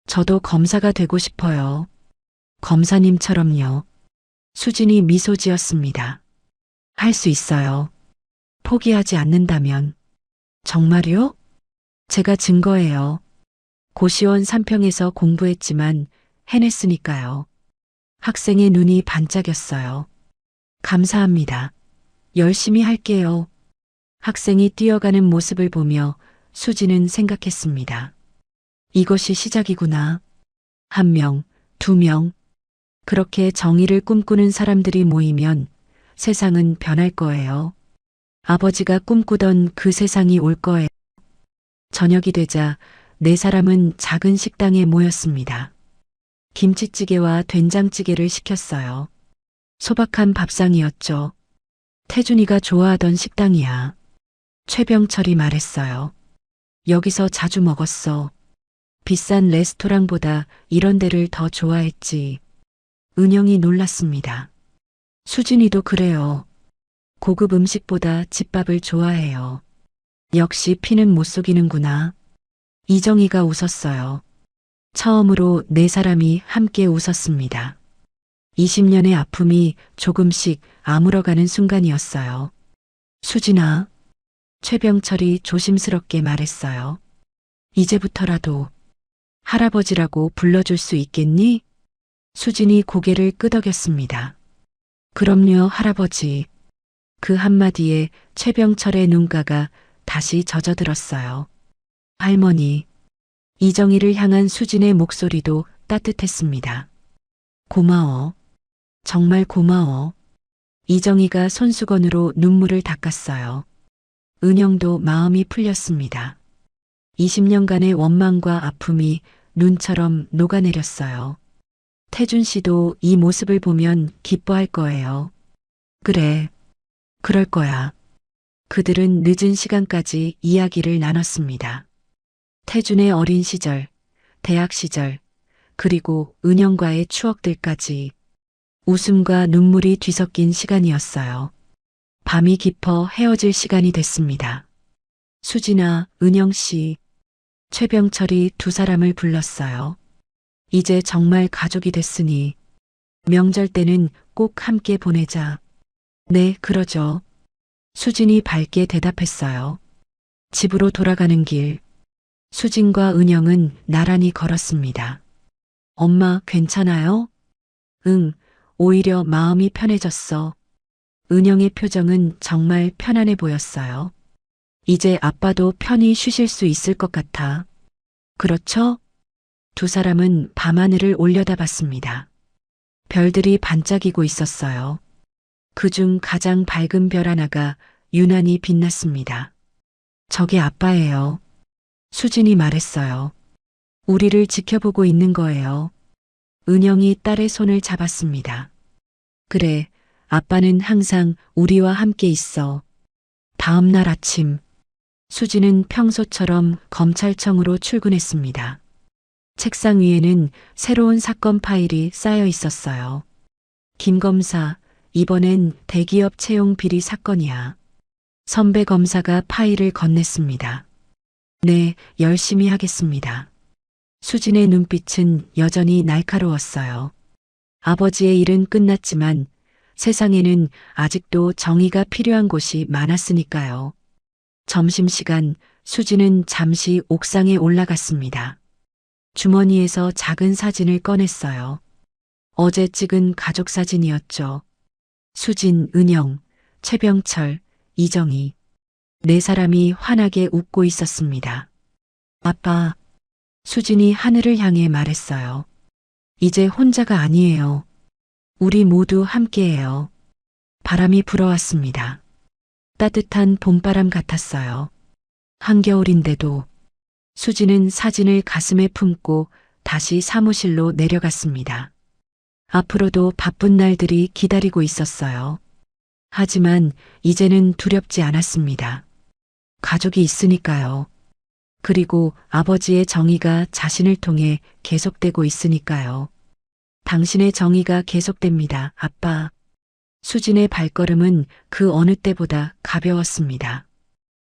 저도 검사가 되고 싶어요. 검사님처럼요. 수진이 미소 지었습니다. 할 수 있어요. 포기하지 않는다면. 정말요? 제가 증거예요. 고시원 3평에서 공부했지만 해냈으니까요. 학생의 눈이 반짝였어요. 감사합니다. 열심히 할게요. 학생이 뛰어가는 모습을 보며 수진은 생각했습니다. 이것이 시작이구나. 1명, 2명. 그렇게 정의를 꿈꾸는 사람들이 모이면 세상은 변할 거예요. 아버지가 꿈꾸던 그 세상이 올 거예요. 저녁이 되자 4사람은 작은 식당에 모였습니다. 김치찌개와 된장찌개를 시켰어요. 소박한 밥상이었죠. 태준이가 좋아하던 식당이야. 최병철이 말했어요. 여기서 자주 먹었어. 비싼 레스토랑보다 이런 데를 더 좋아했지. 은영이 놀랐습니다. 수진이도 그래요. 고급 음식보다 집밥을 좋아해요. 역시 피는 못 속이는구나. 이정희가 웃었어요. 처음으로 4사람이 함께 웃었습니다. 20년의 아픔이 조금씩 아물어가는 순간이었어요. 수진아, 최병철이 조심스럽게 말했어요. 이제부터라도 할아버지라고 불러줄 수 있겠니? 수진이 고개를 끄덕였습니다. 그럼요, 할아버지. 그 한마디에 최병철의 눈가가 다시 젖어들었어요. 할머니, 이정희를 향한 수진의 목소리도 따뜻했습니다. 고마워. 정말 고마워. 이정희가 손수건으로 눈물을 닦았어요. 은영도 마음이 풀렸습니다. 20년간의 원망과 아픔이 눈처럼 녹아내렸어요. 태준 씨도 이 모습을 보면 기뻐할 거예요. 그래, 그럴 거야. 그들은 늦은 시간까지 이야기를 나눴습니다. 태준의 어린 시절, 대학 시절, 그리고 은영과의 추억들까지 웃음과 눈물이 뒤섞인 시간이었어요. 밤이 깊어 헤어질 시간이 됐습니다. 수진아, 은영 씨, 최병철이 두 사람을 불렀어요. 이제 정말 가족이 됐으니 명절 때는 꼭 함께 보내자. 네, 그러죠. 수진이 밝게 대답했어요. 집으로 돌아가는 길, 수진과 은영은 나란히 걸었습니다. 엄마, 괜찮아요? 응, 오히려 마음이 편해졌어. 은영의 표정은 정말 편안해 보였어요. 이제 아빠도 편히 쉬실 수 있을 것 같아. 그렇죠? 두 사람은 밤하늘을 올려다봤습니다. 별들이 반짝이고 있었어요. 그중 가장 밝은 별 하나가 유난히 빛났습니다. 저게 아빠예요. 수진이 말했어요. 우리를 지켜보고 있는 거예요. 은영이 딸의 손을 잡았습니다. 그래, 아빠는 항상 우리와 함께 있어. 다음 날 아침, 수진은 평소처럼 검찰청으로 출근했습니다. 책상 위에는 새로운 사건 파일이 쌓여 있었어요. 김 검사, 이번엔 대기업 채용 비리 사건이야. 선배 검사가 파일을 건넸습니다. 네, 열심히 하겠습니다. 수진의 눈빛은 여전히 날카로웠어요. 아버지의 일은 끝났지만 세상에는 아직도 정의가 필요한 곳이 많았으니까요. 점심시간 수진은 잠시 옥상에 올라갔습니다. 주머니에서 작은 사진을 꺼냈어요. 어제 찍은 가족 사진이었죠. 수진, 은영, 최병철, 이정희. 네 사람이 환하게 웃고 있었습니다. 아빠, 수진이 하늘을 향해 말했어요. 이제 혼자가 아니에요. 우리 모두 함께해요. 바람이 불어왔습니다. 따뜻한 봄바람 같았어요. 한겨울인데도 수진은 사진을 가슴에 품고 다시 사무실로 내려갔습니다. 앞으로도 바쁜 날들이 기다리고 있었어요. 하지만 이제는 두렵지 않았습니다. 가족이 있으니까요. 그리고 아버지의 정의가 자신을 통해 계속되고 있으니까요. 당신의 정의가 계속됩니다, 아빠. 수진의 발걸음은 그 어느 때보다 가벼웠습니다.